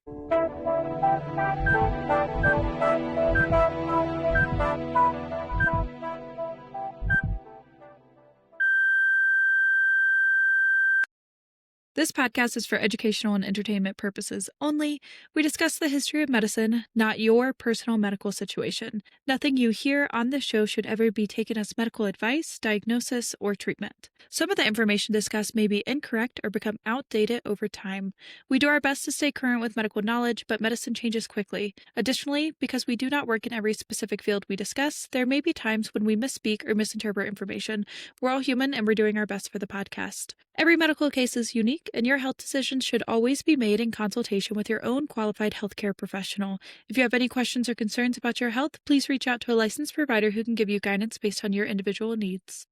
This podcast is for educational and entertainment purposes only. We discuss the history of medicine, not your personal medical situation. Nothing you hear on this show should ever be taken as medical advice, diagnosis, or treatment. Some of the information discussed may be incorrect or become outdated over time. We do our best to stay current with medical knowledge, but medicine changes quickly. Additionally, because we do not work in every specific field we discuss, there may be times when we misspeak or misinterpret information. We're all human and we're doing our best for the podcast. Every medical case is unique, and your health decisions should always be made in consultation with your own qualified healthcare professional. If you have any questions or concerns about your health, please reach out to a licensed provider who can give you guidance based on your individual needs.